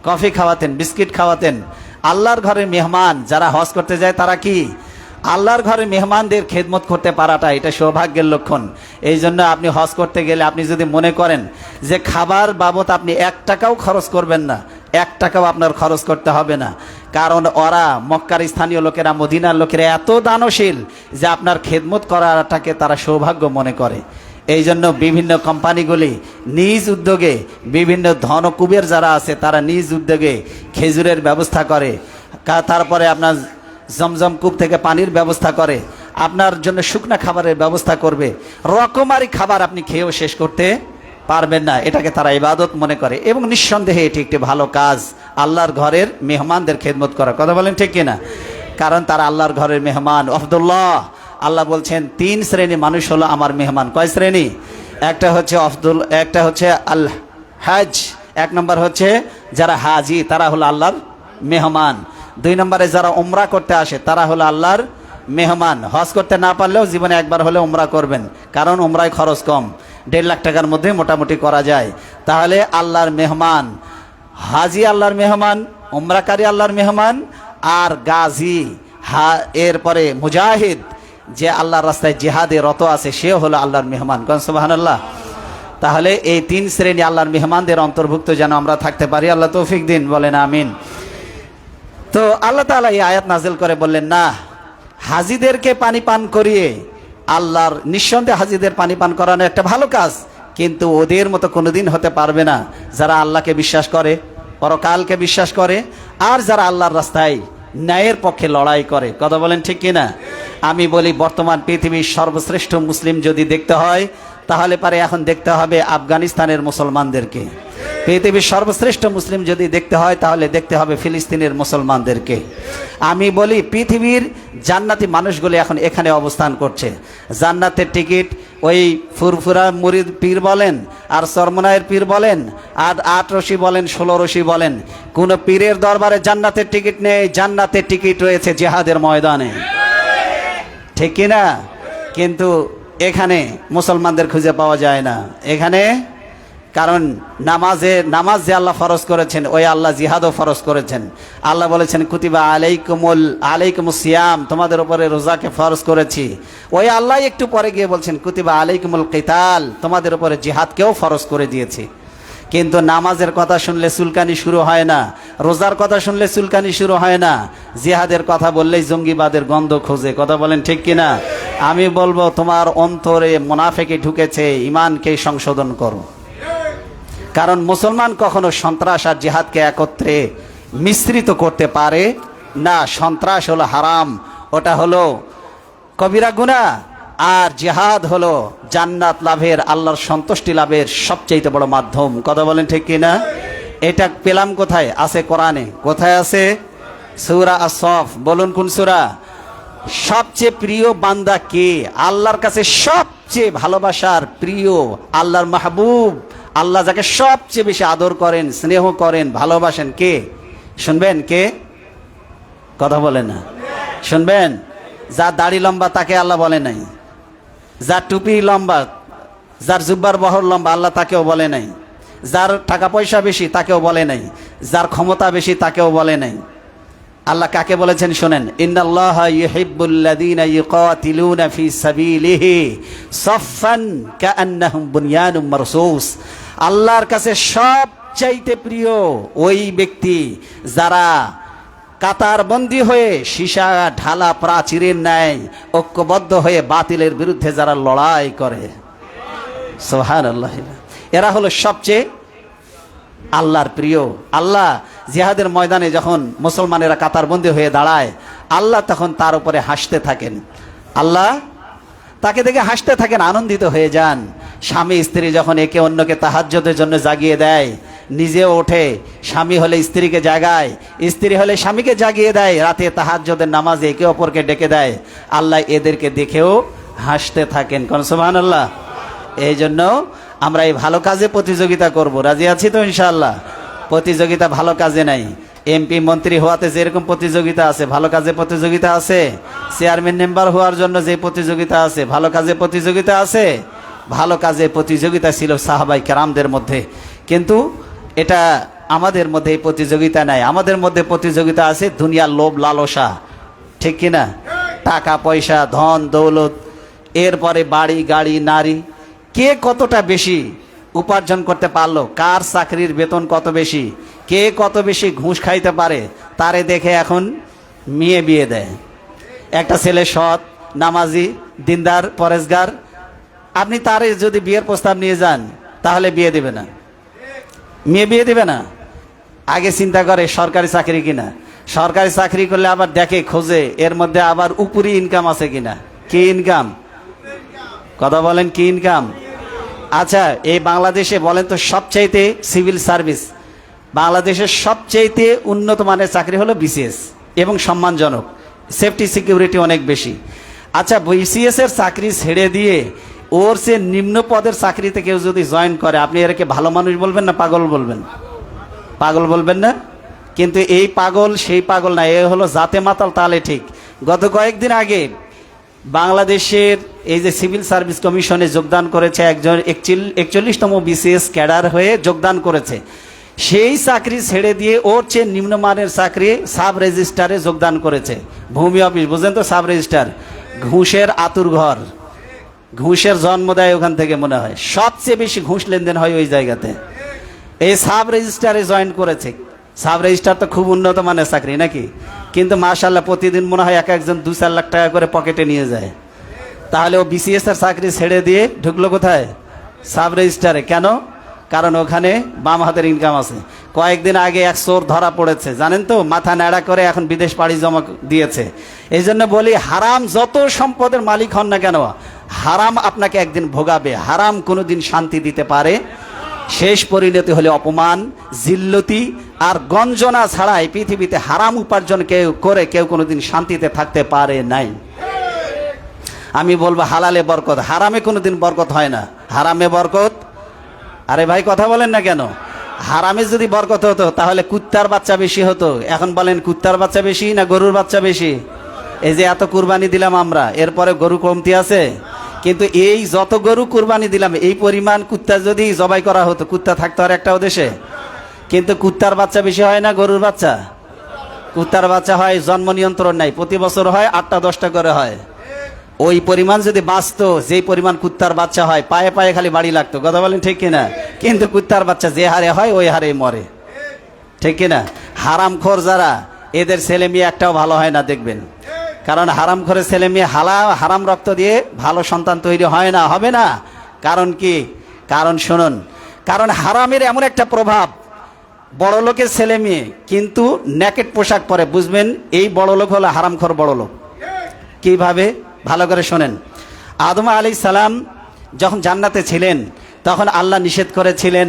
S1: কফি খাওয়াতেন, বিস্কিট খাওয়াতেন। আল্লাহর ঘরের মেহমান যারা হজ করতে যায়, তারা কি আল্লাহর ঘরের মেহমানদের খেদমত করতে পারাটা এটা সৌভাগ্যের লক্ষণ। এই জন্য আপনি হজ করতে গেলে আপনি যদি মনে করেন যে খাবার বাবদ আপনি 1 টাকাও খরচ করবেন না, 1 টাকাও আপনার খরচ করতে হবে না, কারণ ওরা মক্কার স্থানীয় লোকেরা, মদিনার লোকেরা এত দানশীল যে আপনার খেদমত করাটাকে তারা সৌভাগ্য মনে করে। এই জন্য বিভিন্ন কোম্পানিগুলি নিজ উদ্যোগে, বিভিন্ন ধনকুবের যারা আছে তারা নিজ উদ্যোগে খেজুরের ব্যবস্থা করে, তারপরে আপনার জমজম কূপ থেকে পানির ব্যবস্থা করে, আপনার জন্য শুকনা খাবারের ব্যবস্থা করবে। রকমারি খাবার আপনি খেয়েও শেষ করতে পারবেন না। এটাকে তারা ইবাদত মনে করে এবং নিঃসন্দেহে এটি একটি ভালো কাজ, আল্লাহর ঘরের মেহমানদের খেদমত করা। কথা বলেন ঠিক কিনা? কারণ তারা আল্লাহর ঘরের মেহমান। আব্দুল্লাহ, আল্লাহ বলছেন 3 শ্রেণী মানুষ হলো আমার মেহমান। কয় শ্রেণী? একটা হচ্ছে আল হাজ, 1 নম্বর হচ্ছে যারা হাজি, তারা হলো আল্লাহর মেহমান। 2 নম্বরে যারা উমরা করতে আসে, তারা হলো আল্লাহর মেহমান। হজ করতে না পারলেও জীবনে একবার হলে উমরা করবেন, কারণ উমরায় খরচ কম, 1.5 লাখ টাকার মধ্যে মোটামুটি করা যায়। তাহলে আল্লাহর মেহমান, হাজি আল্লাহর মেহমান, উমরাকারী আল্লাহর মেহমান, আর গাজী, এরপরে মুজাহিদ, যে আল্লাহর রাস্তায় জিহাদে রত আছে, সে হলো আল্লাহর মেহমান। সুবহানাল্লাহ। তাহলে এই 3 শ্রেণী আল্লাহর মেহমানদের অন্তর্ভুক্ত যেন আমরা থাকতে পারি, আল্লাহ তৌফিক দিন, বলেন আমিন। তো আল্লাহ তাআলা এই আয়াত নাজিল করে বললেন, না, হাজিদেরকে পানি পান করিয়ে আল্লাহর, নিঃসন্দেহে হাজিদের পানি পান করানো একটা ভালো কাজ, কিন্তু ওদের মতো কোনোদিন হতে পারবে না যারা আল্লাহকে বিশ্বাস করে, পরকালকে বিশ্বাস করে, আর যারা আল্লাহর রাস্তায় ন্যায়ের পক্ষে লড়াই করে। কথা বলেন ঠিক কিনা? আমি বলি, বর্তমান পৃথিবীর সর্বশ্রেষ্ঠ মুসলিম যদি দেখতে হয়, তাহলে পারে এখন দেখতে হবে আফগানিস্তানের মুসলমানদেরকে। পৃথিবীর সর্বশ্রেষ্ঠ মুসলিম যদি দেখতে হয়, তাহলে দেখতে হবে ফিলিস্তিনের মুসলমানদেরকে। আমি বলি, পৃথিবীর জান্নাতি মানুষগুলি এখন এখানে অবস্থান করছে। জান্নাতের টিকিট ওই ফুরফুরা মুরিদ পীর বলেন, আর চরমনায়ের পীর বলেন, আর 8 রশি বলেন, 16 রশি বলেন, কোন পীরের দরবারে জান্নাতের টিকিট নেই। জান্নাতের টিকিট রয়েছে জিহাদের ময়দানে, ঠিক কিনা? কিন্তু এখানে মুসলমানদের খুঁজে পাওয়া যায় না এখানে, কারণ নামাজ যে আল্লাহ ফরজ করেছেন, ওই আল্লাহ জিহাদও ফরজ করেছেন। আল্লাহ বলেছেন, কুতিবা আলাইকুমুস সিয়াম, তোমাদের উপরে রোজাকে ফরজ করেছি। ওই আল্লাহ একটু পরে গিয়ে বলছেন, কুতিবা আলাইকুমুল কিতাল, তোমাদের উপরে জিহাদকেও ফরজ করে দিয়েছি। কিন্তু নামাজের কথা শুনলে চুলকানি শুরু হয় না, রোজার কথা শুনলে চুলকানি শুরু হয় না, জিহাদের কথা বললেই জঙ্গিবাদের গন্ধ খোঁজে। কথা বলেন ঠিক কিনা? আমি বলবো, তোমার অন্তরে মুনাফিকি ঢুকেছে, ইমানকে সংশোধন করো। কারণ মুসলমান কখনো সন্ত্রাস আর জিহাদকে একত্রে মিশ্রিত করতে পারে না। সন্ত্রাস হলো হারাম, ওটা হলো কবিরা গুনাহ, আর জিহাদ হলো জান্নাত লাভের, আল্লাহর সন্তুষ্টি লাভের সবচেয়ে বড় মাধ্যম। কথা বলেন ঠিক কিনা? এটা পেলাম কোথায়? আছে কোরআনে। কোথায় আছে? সূরা আস-সফ। বলুন কোন সূরা? সবচেয়ে প্রিয় বান্দা কে? আল্লাহর কাছে সবচেয়ে ভালোবাসার প্রিয়, আল্লাহর মাহবুব, আল্লাহ যাকে সবচেয়ে বেশি আদর করেন, স্নেহ করেন, ভালোবাসেন, কে? শুনবেন কে? কথা বলেন না, শুনবেন? যার দাড়ি লম্বা তাকে আল্লাহ বলে নাই, যার টুপি লম্বা, যার জুব্বার বহর লম্বা আল্লাহ তাকেও বলে নাই, যার টাকা পয়সা বেশি তাকেও বলে নাই, যার ক্ষমতা বেশি তাকেও বলে নাই। আল্লাহ কাকে বলেছেন শোনেন, ইন্নাল্লাহা ইউহিব্বুল্লাযীনা ইউকাতিলুনা ফি সাবিলিহি সাফফান কাআন্নাহুম বুনয়ানুম মারসুস। আল্লাহর কাছে সবচাইতে প্রিয় ওই ব্যক্তি যারা কাতারবন্দি হয়ে সীসা ঢালা প্রাচীরের ন্যায় ঐক্যবদ্ধ হয়ে বাতিলের বিরুদ্ধে যারা লড়াই করে। সুবহানাল্লাহ। এরা হলো সবচেয়ে আল্লাহর প্রিয়। আল্লাহ জিহাদের ময়দানে যখন মুসলমানেরা কাতারবন্দি হয়ে দাঁড়ায়, আল্লাহ তখন তার উপরে হাসতে থাকেন, আল্লাহ তাকে দেখে হাসতে থাকেন, আনন্দিত হয়ে যান। স্বামী স্ত্রী যখন একে অন্যকে তাহাজ্জুদের জন্য জাগিয়ে দেয়, নিজেও ওঠে, স্বামী হলে স্ত্রীকে জাগায়, স্ত্রী হলে স্বামীকে জাগিয়ে দেয়, রাতে তাহাজ্জুদের নামাজে একে অপরকে ডেকে দেয়, আল্লাহ এদেরকে দেখেও হাসতে থাকেন। কোন সুবহানাল্লাহ। এই জন্য আমরা এই ভালো কাজে প্রতিযোগিতা করব, রাজি আছি তো ইনশাআল্লাহ? প্রতিযোগিতা ভালো কাজে নাই। এমপি মন্ত্রী হওয়াতে যেরকম প্রতিযোগিতা আছে, ভালো কাজে প্রতিযোগিতা আছে। চেয়ারম্যান মেম্বার হওয়ার জন্য যে প্রতিযোগিতা আছে, ভালো কাজে প্রতিযোগিতা আছে। ভালো কাজে প্রতিযোগিতা ছিল সাহাবাই কেরামদের মধ্যে, কিন্তু এটা আমাদের মধ্যে এই প্রতিযোগিতা নাই। আমাদের মধ্যে প্রতিযোগিতা আছে দুনিয়ার লোভ লালসা, ঠিক কিনা? টাকা পয়সা, ধন দৌলত, এরপরে বাড়ি গাড়ি নারী, কে কতটা বেশি উপার্জন করতে পারলো, কার চাকরির বেতন কত বেশি, কে কত বেশি ঘুষ খাইতে পারে, তারে দেখে এখন মেয়ে বিয়ে দেয়। একটা ছেলে সৎ, নামাজি, দিনদার, পরেশগার, আপনি তারে যদি বিয়ের প্রস্তাব নিয়ে যান তাহলে বিয়ে দেবে না, মেয়ে বিয়ে দেবে না। আগে চিন্তা করে সরকারি চাকরি কিনা, সরকারি চাকরি করলে আবার দেখে খোঁজে এর মধ্যে আবার উপরি ইনকাম আছে কিনা। কি ইনকাম? কথা বলেন, কি ইনকাম? আচ্ছা, এই বাংলাদেশে বলেন তো সবচাইতে সিভিল সার্ভিস, বাংলাদেশের সবচাইতে উন্নত মানের চাকরি হলো বিসিএস, এবং সম্মানজনক, সেফটি সিকিউরিটি অনেক বেশি। আচ্ছা, বিসিএস এর চাকরি ছেড়ে দিয়ে ওর সে নিম্ন পদের চাকরিতে কেউ যদি জয়েন করে, আপনি এরকে ভালো মানুষ বলবেন না পাগল বলবেন? পাগল বলবেন না? কিন্তু এই পাগল সেই পাগল না, এ হলো জাতে মাতাল তালে ঠিক। গত কয়েকদিন আগে বাংলাদেশের এই যে সিভিল সার্ভিস কমিশনে যোগদান করেছে একজন 41তম বিসিএস ক্যাডার হয়ে যোগদান করেছে, সেই চাকরি ছেড়ে দিয়ে ওর চেয়ে নিম্নমানের চাকরি সাব রেজিস্ট্রারে যোগদান করেছে। ভূমি অফিস, বুঝেন তো, সাব রেজিস্ট্রার ঘুষের আতুর ঘর, ঘুষের জন্ম দেয় ওখান থেকে মনে হয়, সবচেয়ে বেশি ঘুষ লেনদেন হয় ওই জায়গাতে। এই সাব রেজিস্ট্রারে জয়েন করেছে। সাব রেজিস্ট্রার তো খুব উন্নত মানের চাকরি নাকি, কিন্তু মাশাআল্লাহ প্রতিদিন মনে হয় একজন 2-4 লাখ টাকা করে পকেটে নিয়ে যায়। তাহলে ও বিসিএস এর চাকরি ছেড়ে দিয়ে ঢুকলো কোথায়? সাব রেজিস্ট্রারে। কেন? কারণ ওখানে বাম হাতের ইনকাম আছে। কয়েকদিন আগে এক চোর ধরা পড়েছে, জানেন তো, মাথা ন্যাড়া করে এখন বিদেশ পাড়ি জমা দিয়েছে। এই জন্য বলি, হারাম যত সম্পদের মালিক হন না কেন, হারাম আপনাকে একদিন ভোগাবে। হারাম কোনোদিন শান্তি দিতে পারে, শেষ পরিণতি হলে অপমান, জিল্লতি আর গঞ্জনা ছাড়া এই পৃথিবীতে হারাম উপার্জন কেউ কোনোদিন শান্তিতে থাকতে পারে নাই। আমি বলবো হালালে বরকত, হারামে কোনোদিন বরকত হয় না। হারামে বরকত, আরে ভাই কথা বলেন না কেন? হারামে যদি বরকত হতো তাহলে কুত্তার বাচ্চা বেশি হতো। এখন বলেন কুত্তার বাচ্চা বেশি না গরুর বাচ্চা বেশি? এই যে এত কুরবানি দিলাম আমরা, এরপরে গরু কমতি আছে? কিন্তু এই যত গরু কুরবানি দিলাম, এই পরিমাণ কুত্তা যদি জবাই করা হতো, কুত্তা থাকতো আর একটাও দেশে? কিন্তু কুত্তার বাচ্চা বেশি হয় না গরুর বাচ্চা? কুত্তার বাচ্চা হয়, জন্ম নিয়ন্ত্রণ নাই, প্রতি বছর হয় 8টা-10টা করে হয়। ওই পরিমাণ যদি বাঁচতো, যেই পরিমাণ কুত্তার বাচ্চা হয়, পায়ে পায়ে খালি বাড়ি লাগতো। কথা বলেন ঠিক কিনা? কিন্তু কুত্তার বাচ্চা যে হারে হয় ওই হারে মরে, ঠিক কিনা? হারামখোর যারা, এদের ছেলে মেয়ে একটাও ভালো হয় না দেখবেন। কারণ হারামখোরের ছেলে মেয়ে হারাম রক্ত দিয়ে ভালো সন্তান তৈরি হয় না, হবে না। কারণ কি? কারণ শুনুন, কারণ হারামের এমন একটা প্রভাব, বড় লোকের ছেলে মেয়ে কিন্তু নেকেট পোশাক পরে, বুঝবেন এই বড় লোক হলো হারামখোর বড় লোক। কিভাবে? ভালো করে শোনেন। আদম আলাইহিস সালাম যখন জান্নাতে ছিলেন তখন আল্লাহ নিষেধ করেছিলেন,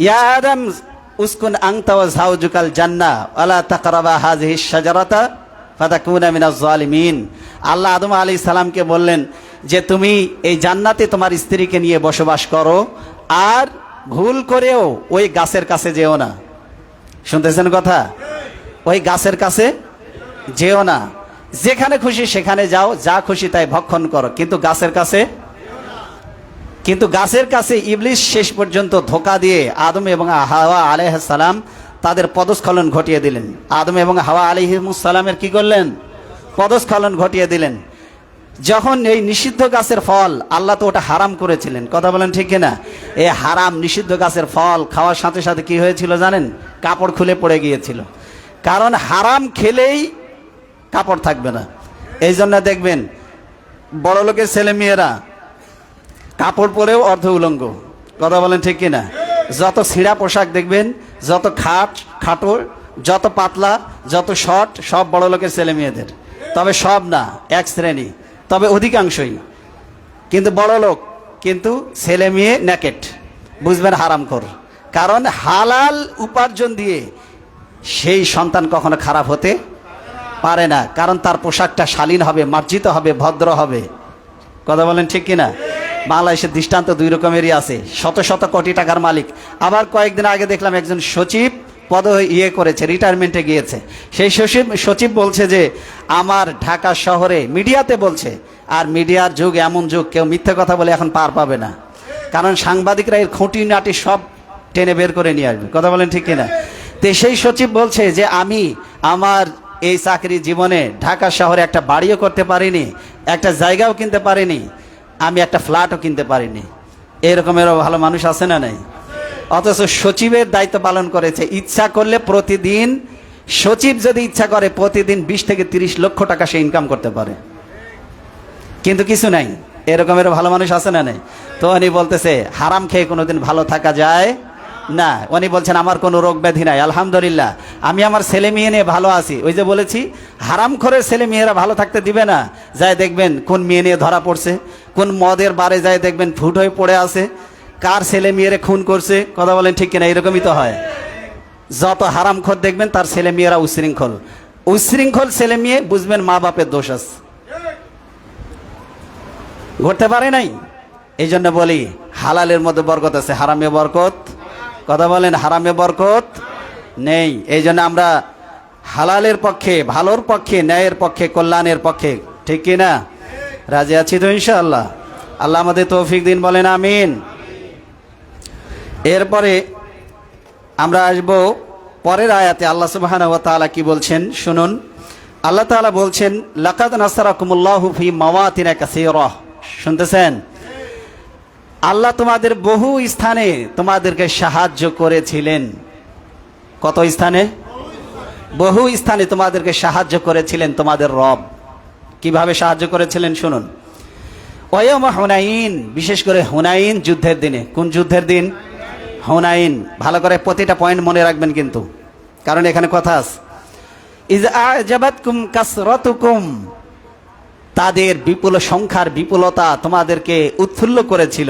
S1: ইয়া আদম উসকুন আনতা ওয়া যাওজুকাল জান্নাহ ওয়ালা তাকরাবা হাযিহিশ শাজারাতা ফাতাকুনা মিনাজ জালিমিন। আল্লাহ আদম আলাইহিস সালামকে বললেন যে তুমি এই জান্নাতে তোমার স্ত্রীকে নিয়ে বসবাস করো, আর ভুল করেও ওই গাছের কাছে যেও না। শুনতেছেন কথা? ওই গাছের কাছে যেও না। যেখানে খুশি সেখানে যাও, যা খুশি তাই ভক্ষণ করো, কিন্তু গাছের কাছে ইবলিস শেষ পর্যন্ত ধোঁকা দিয়ে আদম এবং হাওয়া আলাইহিস সালাম তাদের পদস্খলন ঘটিয়ে দিলেন। আদম এবং হাওয়া আলাইহিস সালামের কি করলেন? পদস্খলন ঘটিয়ে দিলেন। যখন এই নিষিদ্ধ গাছের ফল, আল্লাহ তো ওটা হারাম করেছিলেন, কথা বলেন ঠিক কিনা? এই হারাম নিষিদ্ধ গাছের ফল খাওয়ার সাথে সাথে কি হয়েছিল জানেন? কাপড় খুলে পড়ে গিয়েছিল। কারণ হারাম খেলেই কাপড় থাকবে না। এই জন্য দেখবেন বড় লোকের ছেলে মেয়েরা কাপড় পরেও অর্ধ উলঙ্গ, কথা বলেন ঠিক কিনা? যত ছিঁড়া পোশাক দেখবেন, যত খাটো, যত পাতলা, যত শর্ট, সব বড় লোকের ছেলে মেয়েদের। তবে সব না, এক শ্রেণী, তবে অধিকাংশই। কিন্তু বড় লোক, কিন্তু ছেলে মেয়ে নেকেট, বুঝবেন হারামখোর। কারণ হালাল উপার্জন দিয়ে সেই সন্তান কখনো খারাপ হতে পারে না, কারণ তার পোশাকটা শালীন হবে, মার্জিত হবে, ভদ্র হবে, কথা বলেন ঠিক কিনা? বাংলাদেশের দৃষ্টান্ত দুই রকমেরই আছে। শত শত কোটি টাকার মালিক, আবার কয়েকদিন আগে দেখলাম একজন সচিব পদ করেছে, রিটায়ারমেন্টে গিয়েছে। সেই সচিব বলছে যে আমার ঢাকা শহরে, মিডিয়াতে বলছে, আর মিডিয়ার যুগ এমন যুগ, কেউ মিথ্যে কথা বলে এখন পার পাবে না, কারণ সাংবাদিকরা এর খুঁটিনাটি সব টেনে বের করে নিয়ে আসবে, কথা বলেন ঠিক কিনা? তো সেই সচিব বলছে যে আমি আমার এই চাকরি জীবনে ঢাকা শহরে একটা বাড়িও করতে পারিনি, একটা জায়গাও কিনতে পারিনি, আমি একটা ফ্ল্যাটও কিনতে পারিনি। এরকমেরও ভালো মানুষ আছে না নাই? অথচ সচিবের দায়িত্ব পালন করেছে। ইচ্ছা করলে প্রতিদিন, সচিব যদি ইচ্ছা করে প্রতিদিন 20 থেকে 30 লক্ষ টাকা সে ইনকাম করতে পারে, কিন্তু কিছু নাই। এরকমেরও ভালো মানুষ আছে না নাই? তো উনি বলতেছে হারাম খেয়ে কোনোদিন ভালো থাকা যায় না। উনি বলছেন আমার কোনো রোগ ব্যাধি নাই, আলহামদুলিল্লাহ, আমি আমার ছেলে মেয়ে নিয়ে ভালো আছি। ওই যে বলেছি, হারামখোরের ছেলে মেয়েরা ভালো থাকতে দিবে না। যায় দেখবেন কোন মেয়ে নিয়ে ধরা পড়ছে, কোন মদের বারে যায় দেখবেন ফুট হয়ে পড়ে আছে, কার ছেলে মেয়েরা খুন করছে, কথা বলেন ঠিক কিনা? এরকমই তো হয়। যত হারামখোর দেখবেন তার ছেলে মেয়েরা উশৃঙ্খল ছেলে মেয়ে, বুঝবেন মা বাপের দোষ আছে, ঘটতে পারে নাই। এই জন্য বলি হালালের মধ্যে বরকত আছে, হারামে বরকত, কথা বলেন, হারামে বরকত নেই। এই জন্য আমরা হালালের পক্ষে, ভালোর পক্ষে, ন্যায়ের পক্ষে, কল্যাণের পক্ষে, ঠিক কিনা? রাজি আছি তো ইনশাআল্লাহ? আল্লাহ আমাদের তৌফিক দিন, বলেন আমিন। এরপরে আমরা আসব পরের আয়াতে। আল্লাহ সুবহানাহু ওয়া তাআলা কি বলছেন শুনুন। আল্লাহ তাআলা বলছেন লাকাদ নাসারাকুমুল্লাহু ফি মাওয়াতিন কাসীরা। শুনতেছেন? আল্লাহ তোমাদের বহু স্থানে তোমাদেরকে সাহায্য করেছিলেন। কত স্থানে? বহু স্থানে তোমাদেরকে সাহায্য করেছিলেন তোমাদের রব। কিভাবে সাহায্য করেছিলেন শুনুন। ওয়ায়াউমা হুনাইন, বিশেষ করে হুনাইন যুদ্ধের দিনে। কোন যুদ্ধের দিন? হুনাইন। ভালো করে প্রতিটা পয়েন্ট মনে রাখবেন কিন্তু, কারণ এখানে কথা আছে। ইজ আ'জাবাতকুম কাসরাতুকুম, তাদের বিপুল সংখ্যার বিপুলতা তোমাদেরকে উৎফুল্ল করেছিল।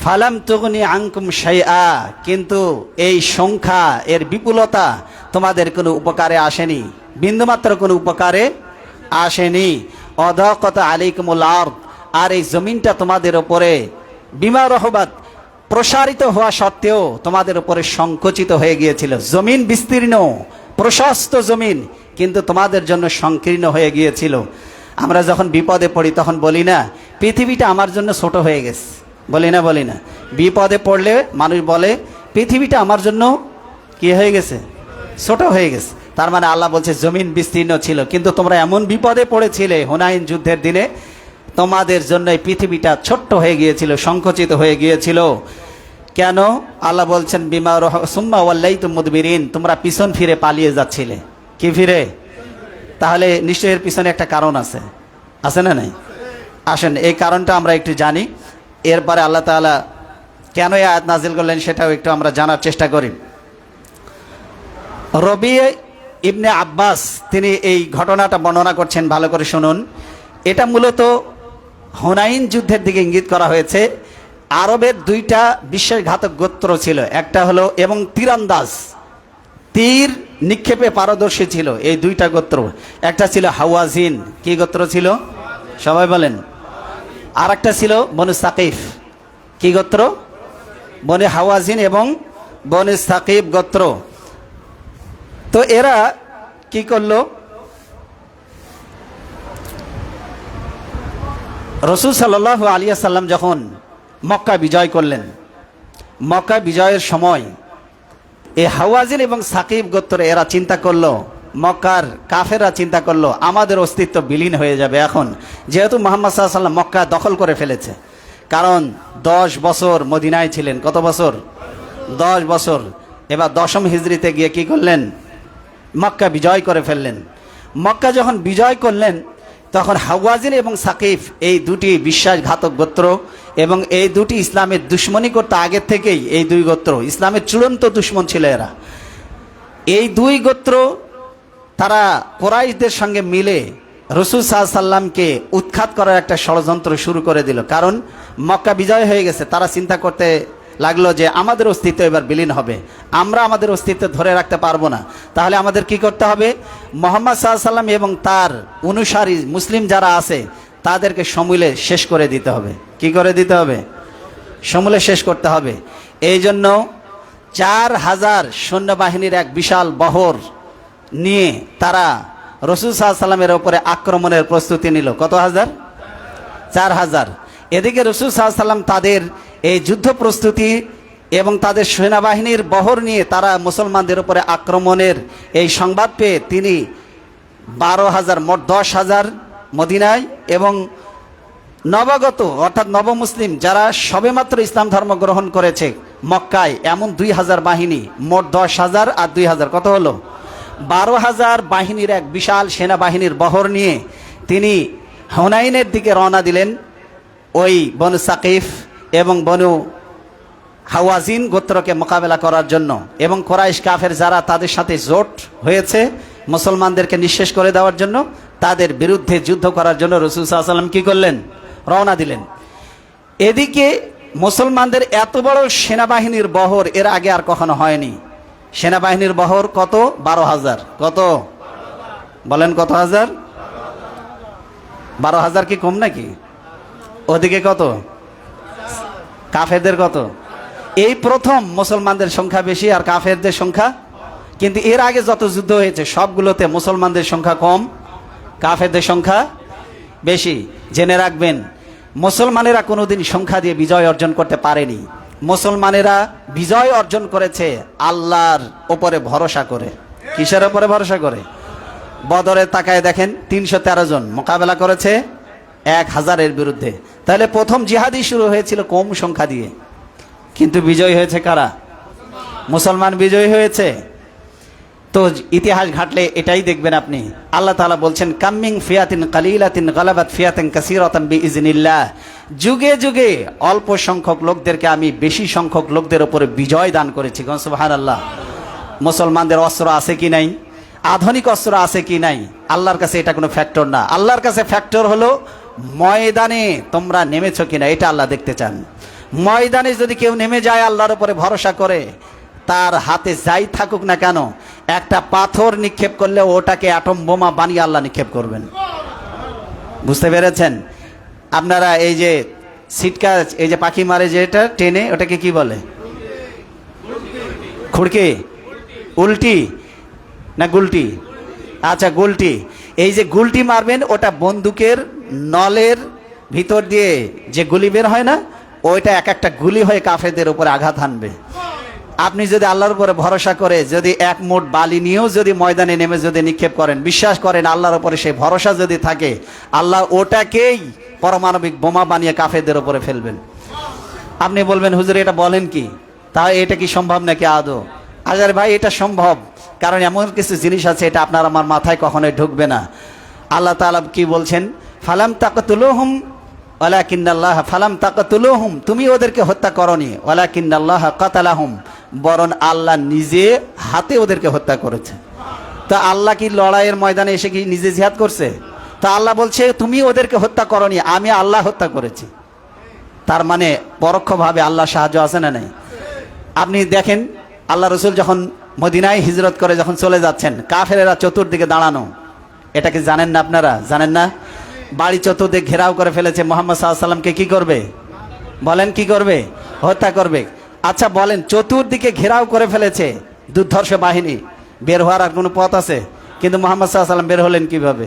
S1: ফালাম তুগনি আনকুম শাইআ, কিন্তু এই সংখ্যা, এর বিপুলতা তোমাদের কোনো উপকারে আসেনি, বিন্দুমাত্র কোনো উপকারে আসেনি। অদাকাত আলাইকুমুল আরদ, আর এই জমিনটা তোমাদের উপরে বিমা রহবাত, প্রসারিত হওয়া সত্ত্বেও তোমাদের উপরে সংকুচিত হয়ে গিয়েছিল। জমিন বিস্তীর্ণ, প্রশস্ত জমিন, কিন্তু তোমাদের জন্য সংকীর্ণ হয়ে গিয়েছিল। আমরা যখন বিপদে পড়ি তখন বলি না পৃথিবীটা আমার জন্য ছোট হয়ে গেছে, বলি না? বিপদে পড়লে মানুষ বলে পৃথিবীটা আমার জন্য কি হয়ে গেছে? ছোট হয়ে গেছে। তার মানে আল্লাহ বলছে জমিন বিস্তীর্ণ ছিল, কিন্তু তোমরা এমন বিপদে পড়েছিলে হুনাইন যুদ্ধের দিনে, তোমাদের জন্য এই পৃথিবীটা ছোট্ট হয়ে গিয়েছিল, সংকুচিত হয়ে গিয়েছিল। কেন? আল্লাহ বলছেন বিমা সুম্মা ওয়াল্লাইতুম মুদবিরিন, তোমরা পিছন ফিরে পালিয়ে যাচ্ছিলে। কি ফিরে? তাহলে নিশ্চয়ই এর পিছনে একটা কারণ আছে, আছে না নাই? আসেন এই কারণটা আমরা একটু জানি, এরপরে আল্লাহ তাআলা কেন এই আয়াত নাজিল করলেন সেটাও একটু আমরা জানার চেষ্টা করি। রবি ইবনে আব্বাস তিনি এই ঘটনাটা বর্ণনা করছেন, ভালো করে শুনুন। এটা মূলত হুনাইন যুদ্ধের দিকে ইঙ্গিত করা হয়েছে। আরবের দুইটা বিশ্বাসঘাতক গোত্র ছিল, একটা হলো এবং তীরন্দাজ, তীর নিক্ষেপে পারদর্শী ছিল এই দুইটা গোত্র। একটা ছিল হাওয়াজিন। কি গোত্র ছিল? সবাই বলেন। আর একটা ছিল বনু সাকিফ। কি গোত্র? বনে হাওয়াজিন এবং বনে সাকিফ গোত্র। তো এরা কি করলো? রসুল সাল্লাল্লাহু আলাইহি ওয়াসাল্লাম যখন মক্কা বিজয় করলেন, মক্কা বিজয়ের সময় এই হাওয়াজিন এবং সাকিব গোত্র এরা চিন্তা করলো, মক্কার কাফেররা চিন্তা করলো আমাদের অস্তিত্ব বিলীন হয়ে যাবে এখন, যেহেতু মুহাম্মদ সাল্লাল্লাহু আলাইহি ওয়াসাল্লাম মক্কা দখল করে ফেলেছে। কারণ 10 বছর মদিনায় ছিলেন। কত বছর? 10 বছর। এবার 10ম হিজরিতে গিয়ে কি করলেন? মক্কা বিজয় করে ফেললেন। মক্কা যখন বিজয় করলেন তখন হাওয়াজিন এবং সাকিফ এই দুটি বিশ্বাসঘাতক গোত্র এবং এই দুটি ইসলামের দুশ্মনী করতে আগের থেকেই, এই দুই গোত্র ইসলামের চূড়ান্ত দুশ্মন ছিল এরা। এই দুই গোত্র তারা কুরাইশদের সঙ্গে মিলে রাসূল সাল্লাল্লাহু আলাইহি সাল্লামকে উৎখাত করার একটা ষড়যন্ত্র শুরু করে দিল। কারণ মক্কা বিজয় হয়ে গেছে, তারা চিন্তা করতে লাগলো যে আমাদের অস্তিত্ব এবার বিলীন হবে, আমরা আমাদের অস্তিত্ব ধরে রাখতে পারবো না, তাহলে আমাদের কি করতে হবে? মুহাম্মদ সাল্লাল্লাহু আলাইহি সাল্লাম এবং তার অনুসারী মুসলিম যারা আছে তাদেরকে সমূলে শেষ করে দিতে হবে। কি করে দিতে হবে? সমূলে শেষ করতে হবে। এই জন্য 4000 সৈন্যবাহিনীর এক বিশাল বহর নিয়ে তারা রাসূল সাল্লাল্লাহু আলাইহি সাল্লামের উপরে আক্রমণের প্রস্তুতি নিল। কত হাজার? 4000। এদিকে রাসূল সাল্লাল্লাহু আলাইহি সাল্লাম তাদের এই যুদ্ধ প্রস্তুতি এবং তাদের সেনাবাহিনীর বহর নিয়ে তারা মুসলমানদের উপরে আক্রমণের এই সংবাদ পেয়ে তিনি 12,000 মোট 10,000 মদিনায় এবং নবাগত অর্থাৎ নবমুসলিম যারা সবেমাত্র ইসলাম ধর্ম গ্রহণ করেছে মক্কায় এমন 2,000 বাহিনী, মোট 10,000 আর 2,000 কত হলো? 12,000 বাহিনীর এক বিশাল সেনাবাহিনীর বহর নিয়ে তিনি হুনাইনের দিকে রওনা দিলেন। ওই বনু সাকিফ এবং বনু হাওয়াজিন গোত্রকে মোকাবেলা করার জন্য এবং কুরাইশ কাফের যারা তাদের সাথে জোট হয়েছে মুসলমানদেরকে নিঃশেষ করে দেওয়ার জন্য, তাদের বিরুদ্ধে যুদ্ধ করার জন্য রাসূল সাল্লাল্লাহু আলাইহি ওয়াসাল্লাম কি করলেন? রওনা দিলেন। এদিকে মুসলমানদের এত বড় সেনাবাহিনীর বহর এর আগে আর কখনো হয়নি। সেনাবাহিনীর বহর কত? 12,000। কত বলেন? কত হাজার? 12,000 কি কম নাকি? ওদিকে কত? কাফেরদের কত? এই প্রথম মুসলমানদের সংখ্যা বেশি আর কাফেরদের সংখ্যা, কিন্তু এর আগে যত যুদ্ধ হয়েছে সবগুলোতে মুসলমানদের সংখ্যা কম, কাফেরদের সংখ্যা বেশি। জেনে রাখবেন, মুসলমানেরা কোনোদিন সংখ্যা দিয়ে বিজয় অর্জন করতে পারেনি। মুসলমানেরা বিজয় অর্জন করেছে আল্লাহর উপরে ভরসা করে। কিসের উপরে ভরসা করে? বদরের তাকায় দেখেন 313 জন মোকাবেলা করেছে 1000-এর বিরুদ্ধে। তাহলে প্রথম জিহাদি শুরু হয়েছিল কম সংখ্যা দিয়ে, কিন্তু বিজয় হয়েছে কারা? মুসলমান বিজয়ী হয়েছে। তো ইতিহাস ঘাটলে এটাই দেখবেন আপনি। আল্লাহ তাআলা বলছেন কামিং ফিয়াতিন কালিলাতিন গালাবাত ফিয়াতিন কাসীরাতান বিইজনিল্লাহ, যুগে যুগে অল্প সংখ্যক লোকদেরকে আমি বেশি সংখ্যক লোকদের উপরে বিজয় দান করেছি। সুবহানাল্লাহ। মুসলমানদের অস্ত্র আছে কি নাই? আধুনিক অস্ত্র আছে কি নাই? আল্লাহর কাছে এটা কোনো ফ্যাক্টর না। আল্লাহর কাছে ফ্যাক্টর হলো ময়দানে তোমরা নেমেছো কিনা, এটা আল্লাহ দেখতে চান। ময়দানে যদি কেউ নেমে যায় আল্লাহর উপরে ভরসা করে, তার হাতে যাই থাকুক না কেন, একটা পাথর নিক্ষেপ করলে ওটাকে অ্যাটম বোমা বানিয়ে আল্লাহ নিক্ষেপ করবেন। বুঝতে পেরেছেন? আপনারা এই যে সিটকা, এই যে পাখি মারে যেটা টেনে, ওটাকে কি বলে? খুড়কি? উল্টি না গুলটি? আচ্ছা, গুলটি। এই যে গুলটি মারবেন, ওটা বন্দুকের নলের ভিতর দিয়ে যে গুলি বের হয় না, ওইটা এক একটা গুলি হয়ে কাফেরদের উপরে আঘাত হানবে। আপনি যদি আল্লাহর উপরে ভরসা করে যদি এক মুঠ বালি নিয়েও যদি ময়দানে নেমে যদি নিক্ষেপ করেন, বিশ্বাস করেন আল্লাহর উপরে সেই ভরসা যদি থাকে, আল্লাহ ওটাকেই পারমাণবিক বোমা বানিয়ে কাফেরদের উপরে ফেলবেন। আপনি বলবেন হুজুর এটা বলেন কি? তাহলে এটা কি সম্ভব নাকি আদৌ? আজার ভাই, এটা সম্ভব। কারণ এমন কিছু জিনিস আছে এটা আপনার আমার মাথায় কখনোই ঢুকবে না। আল্লাহ তাআলা কি বলছেন? ফালাম তাকতুলুহুম ওয়ালাকিন্নাল্লাহ ফালাম তাকতুলুহুম, তুমি ওদেরকে হত্যা করনি, ওয়ালাকিন্নাল্লাহ কাতালাহুম, বরং আল্লাহ নিজে হাতে ওদেরকে হত্যা করেছে। তা আল্লাহ কি লড়াইয়ের ময়দানে এসে কি নিজে জিহাদ করছে? তা আল্লাহ বলছে তুমি ওদেরকে হত্যা করনি, আমি আল্লাহ হত্যা করেছি। তার মানে পরোক্ষভাবে আল্লাহ সাহায্য আছে না নাই? আপনি দেখেন আল্লাহ রসুল যখন মদিনায় হিজরত করে যখন চলে যাচ্ছেন, কাফেরেরা চতুর্দিকে দাঁড়ানো, এটা কি জানেন না? আপনারা জানেন না? বাড়ি চতুর্দিকে ঘেরাও করে ফেলেছে। মুহাম্মদ সাল্লাল্লাহু আলাইহি ওয়াসাল্লামকে কি করবে? বলেন কি করবে? হত্যা করবে। আচ্ছা বলেন, চতুর্দিকে ঘেরাও করে ফেলেছে দুর্ধর্ষ বাহিনী, বের হওয়ার আর কোনো পথ আছে? কিন্তু মুহাম্মদ সাল্লাল্লাহু আলাইহি ওয়াসাল্লাম বের হলেন কিভাবে?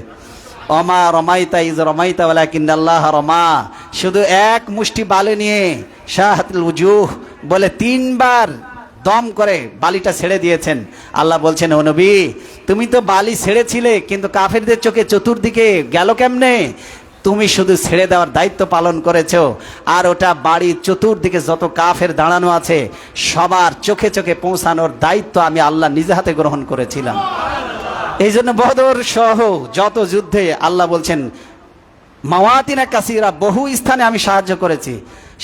S1: অমা রমাইতা ইজ রমাইতা ওয়ালাকিন্নাল্লাহ রমা, শুধু এক মুষ্টি বালি নিয়ে শাহাতুল উজুহ বলে 3 বার দম করে বালিটা ছেড়ে দিয়েছেন। আল্লাহ বলছেন, ও নবী, তুমি তো বালি ছেড়েছিলে, কিন্তু কাফেরদের চোখে চতুর্দিকে গেল কেমনে? তুমি শুধু ছেড়ে দেওয়ার দায়িত্ব পালন করেছো, আর ওটা বাড়ির চতুর্দিকে যত কাফের দাঁড়ানো আছে সবার চোখে চোখে পৌঁছানোর দায়িত্ব আমি আল্লাহ নিজে হাতে গ্রহণ করেছিলাম। এই জন্য বদর সহ যত যুদ্ধে আল্লাহ বলছেন মাওয়াতিনা কাসিরা, বহু স্থানে আমি সাহায্য করেছি।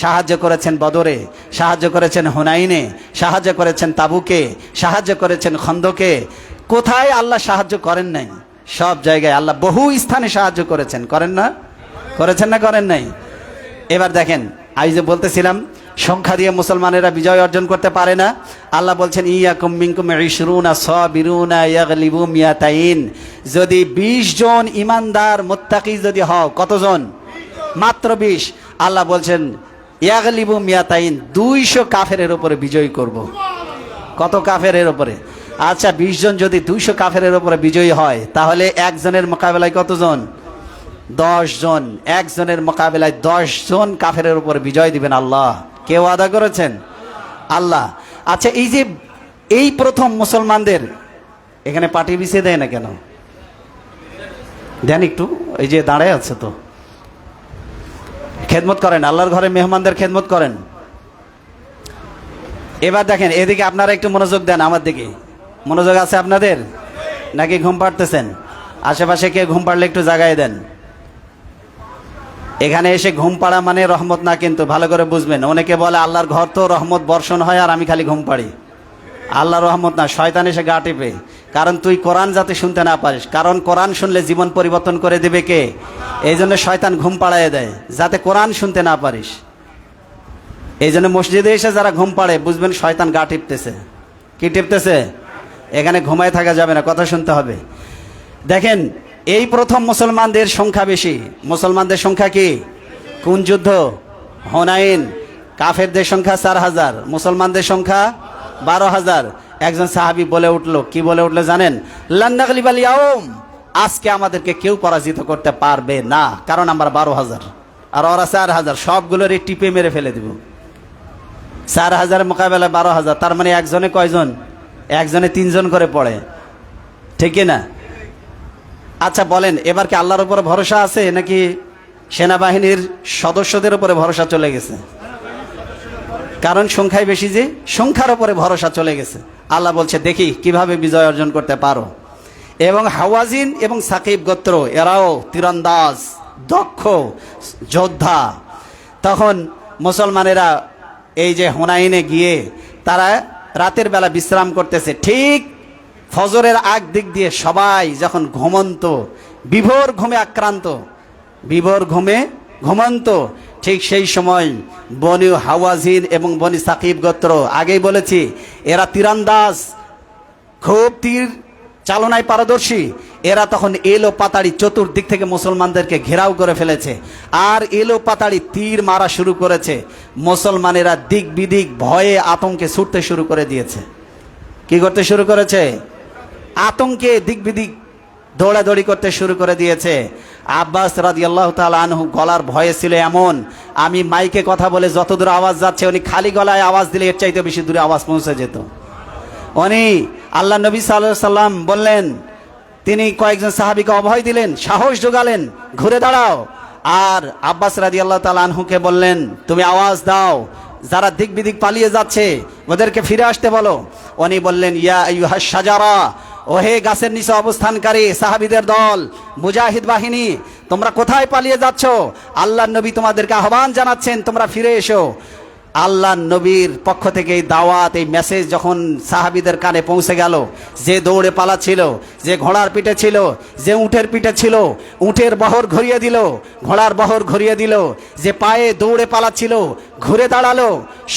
S1: সাহায্য করেছেন বদরে, সাহায্য করেছেন হুনাইনে, সাহায্য করেছেন তাবুকে, সাহায্য করেছেন খন্দকে। কোথায় আল্লাহ সাহায্য করেন নাই? সব জায়গায় আল্লাহ বহু স্থানে সাহায্য করেছেন। করেন না? করেছেন না করেন নাই? এবার দেখেন, আমি যে বলতেছিলাম সংখ্যা দিয়ে মুসলমানেরা বিজয় অর্জন করতে পারে না। আল্লাহ বলছেন ইয়াকুম মিনকুম 20 সাবিরুনা ইয়াগলিবু মিয়াতাইন, যদি 20 জন ইমানদার মুত্তাকি যদি হও, কতজন? মাত্র 20। আল্লাহ বলছেন ইয়াগলিবু মিয়াতাইন, 200 কাফেরের উপরে বিজয় করব। কত কাফেরের উপরে? আচ্ছা, 20 জন যদি 200 কাফেরের উপরে বিজয়ী হয়, তাহলে একজনের মোকাবেলায় কতজন? 10 জন। একজনের মোকাবেলায় 10 জন কাফেরের উপরে বিজয় দিবেন আল্লাহ। কে ওয়াদা করেছেন? আল্লাহ। আচ্ছা, এই যে এই প্রথম মুসলমানদের এখানে পাটি বিছিয়ে দেয় না কেন? দেন একটু, এই যে দাঁড়ায় আছে তো, খেদমত করেন, আল্লাহর ঘরে মেহমানদের খেদমত করেন। এবার দেখেন, এদিকে আপনারা একটু মনোযোগ দেন, আমার দিকে মনোযোগ আছে আপনাদের নাকি ঘুম পাড়তেছেন? আশেপাশে কে ঘুম পাড়লে একটু জাগায় দেন। এখানে এসে ঘুম পাড়া মানে রহমত না, কিন্তু ভালো করে বুঝবেন। অনেকে বলে আল্লাহর ঘর তো রহমত বর্ষণ হয় আর আমি খালি ঘুম পাড়ি। আল্লাহ রহমত না, শয়তান এসে গা টিপে। কারণ তুই কোরআন যাতে শুনতে না পারিস, কারণ কোরআন শুনলে জীবন পরিবর্তন করে দেবে কে? এই জন্য শয়তান ঘুম পাড়ায় দেয় যাতে কোরআন শুনতে না পারিস। এই জন্য মসজিদে এসে যারা ঘুম পাড়ে, বুঝবেন শয়তান গা টিপতেছে। কি টিপতেছে? এখানে ঘুমায় থাকা যাবে না, কথা শুনতে হবে। দেখেন, এই প্রথম মুসলমানদের সংখ্যা বেশি। মুসলমানদের সংখ্যা কি? কোন যুদ্ধ? হুনাইন। কাফেরদের সংখ্যা 4000, মুসলমানদের সংখ্যা 12000। একজন সাহাবী বলে উঠলো, কি বলে উঠলো জানেন? লান নাগলিবাল ইয়াউম, আজকে আমাদেরকে কেউ পরাজিত করতে পারবে না, কারণ আমরা 12000 আর ওরা 4000, সবগুলোর টিপে মেরে ফেলে দিব। 4000 মোকাবেলায় 12000, তার মানে একজনে কয়জন? একজনে 3 জন করে পড়ে, ঠিক না? আচ্ছা বলেন, এবার কি আল্লাহর উপরে ভরসা আছে নাকি সেনাবাহিনীর সদস্যদের উপরে ভরসা চলে গেছে? কারণ সংখ্যায় বেশি, যে সংখ্যার উপরে ভরসা চলে গেছে। আল্লাহ বলছে দেখি কিভাবে বিজয় অর্জন করতে পারো। এবং হাওয়াজিন এবং সাকিব গোত্র, এরাও তীরন্দাজ, দক্ষ যোদ্ধা। তখন মুসলমানেরা এই যে হুনাইনে গিয়ে তারা রাতের বেলা বিশ্রাম করতেছে। ঠিক ফজরের আগ দিক দিয়ে সবাই যখন ঘুমন্ত, বিভোর ঘুমে আক্রান্ত, বিভোর ঘুমে ঘুমন্ত, ঠিক সেই সময় বনি হাওয়াজিন এবং বনি সাকিব গোত্র, আগেই বলেছি এরা তীরন্দাজ, খুব তীর চালনায় পারদর্শী। এরা তখন এলো পাতাড়ি চতুর্দিক থেকে মুসলমানদেরকে ঘেরাও করে ফেলেছে, আর এলো পাতাড়ি তীর মারা শুরু করেছে। মুসলমানেরা দিক বিদিক ভয়ে আতঙ্কে ছুটতে শুরু করে দিয়েছে। কি করতে শুরু করেছে? আতঙ্কে দিক বিদিক দৌড়াদৌড়ি করতে শুরু করে দিয়েছে। আব্বাস রাদিয়াল্লাহু তাআলা আনহু গলার ভয়ে ছিল এমন, আমি মাইকে কথা বলে যত দূর আওয়াজ যাচ্ছে, উনি খালি গলায় আওয়াজ দিলে এর চাইতে বেশি দূরে আওয়াজ পৌঁছে যেত। উনি আল্লাহ নবী সাল্লাল্লাহু আলাইহি সাল্লাম বললেন, তিনি কয়েকজন সাহাবীকে অভয় দিলেন, সাহস জোগালেন, ঘুরে দাঁড়াও। আর আব্বাস রাদিয়াল্লাহু তাআলা আনহুকে বললেন, তুমি আওয়াজ দাও, যারা দিক বিদিক পালিয়ে যাচ্ছে ওদেরকে ফিরে আসতে বলো। উনি বললেন, ইয়া আইয়ুহাশ শাজারা, ওহে গাছের নিচে অবস্থানকারী সাহাবীদের দল, মুজাহিদ বাহিনী, তোমরা কোথায় পালিয়ে যাচ্ছ? আল্লাহর নবী তোমাদেরকে আহ্বান জানাচ্ছেন, তোমরা ফিরে এসো। আল্লাহর নবীর পক্ষ থেকে এই দাওয়াত, এই মেসেজ যখন সাহাবীদের কানে পৌঁছে গেল, যে দৌড়ে পালাচ্ছিল, যে ঘোড়ার পিঠে ছিল, যে উটের পিঠে ছিল, উটের বহর ঘুরিয়ে দিল, ঘোড়ার বহর ঘুরিয়ে দিল, যে পায়ে দৌড়ে পালাচ্ছিল ঘুরে দাঁড়ালো।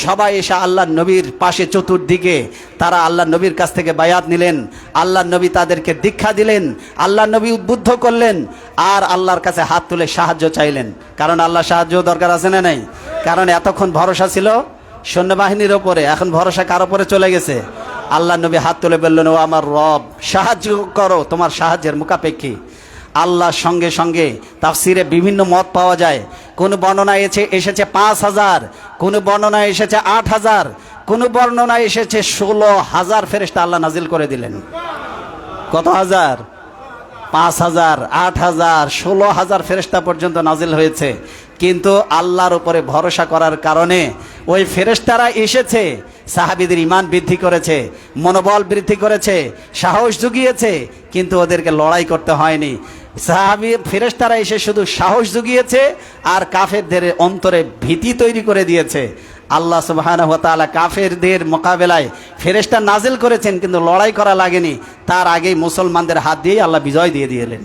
S1: সবাই এসে আল্লাহর নবীর পাশে চতুর্দিকে তারা আল্লাহর নবীর কাছ থেকে বায়াত নিলেন। আল্লাহর নবী তাদেরকে দীক্ষা দিলেন, আল্লাহর নবী উদ্বুদ্ধ করলেন, আর আল্লাহর কাছে হাত তুলে সাহায্য চাইলেন। কারণ আল্লাহ সাহায্য দরকার আছে না নাই? কারণ এতক্ষণ ভরসা ছিল সৈন্যবাহিনীর ওপরে, এখন ভরসা কার ওপরে চলে গেছে? আল্লাহর নবী হাত তুলে বললেন, ও আমার রব, সাহায্য করো, তোমার সাহায্যের মুখাপেক্ষী। আল্লাহর সঙ্গে সঙ্গে তাফসিরে বিভিন্ন মত পাওয়া যায়। কোন বর্ণনায় এসেছে 5,000, কোন বর্ণনায় এসেছে 8,000, কোন বর্ণনায় এসেছে 16,000 ফেরেশতা আল্লাহ নাজিল করে দিলেন। কত হাজার? 5,000, 8,000, 16,000 ফেরেশতা পর্যন্ত নাজিল হয়েছে। কিন্তু আল্লাহর উপরে ভরসা করার কারণে ওই ফেরেশতারা এসেছে, সাহাবীদের ঈমান বৃদ্ধি করেছে, মনোবল বৃদ্ধি করেছে, সাহস জুগিয়েছে, কিন্তু ওদেরকে লড়াই করতে হয়নি। সাহাবী ফেরেশতারা এসে শুধু সাহস জুগিয়েছে আর কাফেরদের অন্তরে ভীতি তৈরি করে দিয়েছে। আল্লাহ সুবহানাহু ওয়া তাআলা কাফেরদের মোকাবেলায় ফেরেশতা নাজিল করেছেন, কিন্তু লড়াই করা লাগেনি। তার আগেই মুসলমানদের হাত দিয়ে আল্লাহ বিজয় দিয়ে দিলেন।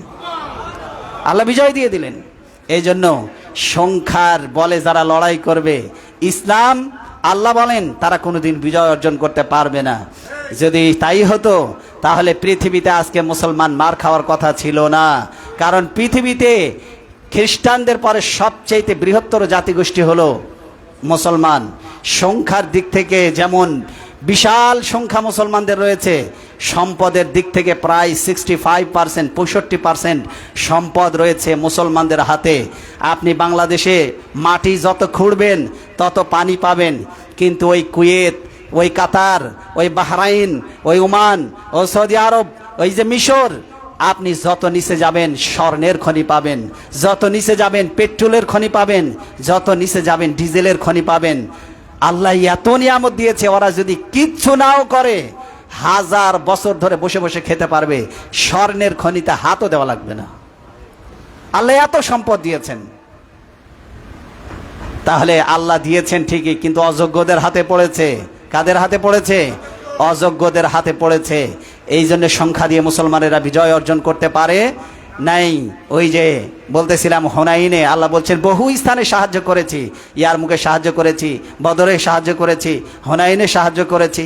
S1: আল্লাহ বিজয় দিয়ে দিলেন। এই জন্য সংখ্যার বলে যারা লড়াই করবে, ইসলাম আল্লাহ বলেন তারা কোনোদিন বিজয় অর্জন করতে পারবে না। যদি তাই হতো তাহলে পৃথিবীতে আজকে মুসলমান মার খাওয়ার কথা ছিল না। কারণ পৃথিবীতে খ্রিস্টানদের পরে সবচেয়ে বৃহত্তর জাতিগোষ্ঠী হলো মুসলমান। সংখ্যার দিক থেকে যেমন বিশাল সংখ্যা মুসলমানদের রয়েছে, সম্পদের দিক থেকে প্রায় 65%, 65% সম্পদ রয়েছে মুসলমানদের হাতে। আপনি বাংলাদেশে মাটি যত খুঁড়বেন তত পানি পাবেন, কিন্তু ওই কুয়েত, ওই কাতার, ওই বাহরাইন, ওই ওমান, ও সৌদি আরব, ওই যে মিশর, আপনি যত নিচে যাবেন স্বর্ণের খনি পাবেন, যত নিচে যাবেন পেট্রোলের খনি পাবেন, যত নিচে যাবেন ডিজেলের খনি পাবেন। আল্লাহ এত নিয়ামত দিয়েছে, ওরা যদি কিচ্ছু নাও করে 1000 বছর ধরে বসে বসে খেতে পারবে, স্বর্ণের খনিতে হাতও দেওয়া লাগবে না। আল্লাহ এত সম্পদ দিয়েছেন। তাহলে আল্লাহ দিয়েছেন ঠিকই, কিন্তু অযোগ্যদের হাতে পড়েছে। কাদের হাতে পড়েছে? অযোগ্যদের হাতে পড়েছে। এই জন্য সংখ্যা দিয়ে মুসলমানেরা বিজয় অর্জন করতে পারে নাই। ওই যে বলতেছিলাম হুনাইনে আল্লাহ বলছেন বহু স্থানে সাহায্য করেছি, ইয়ারমুকে সাহায্য করেছি, বদরে সাহায্য করেছি, হুনাইনে সাহায্য করেছি।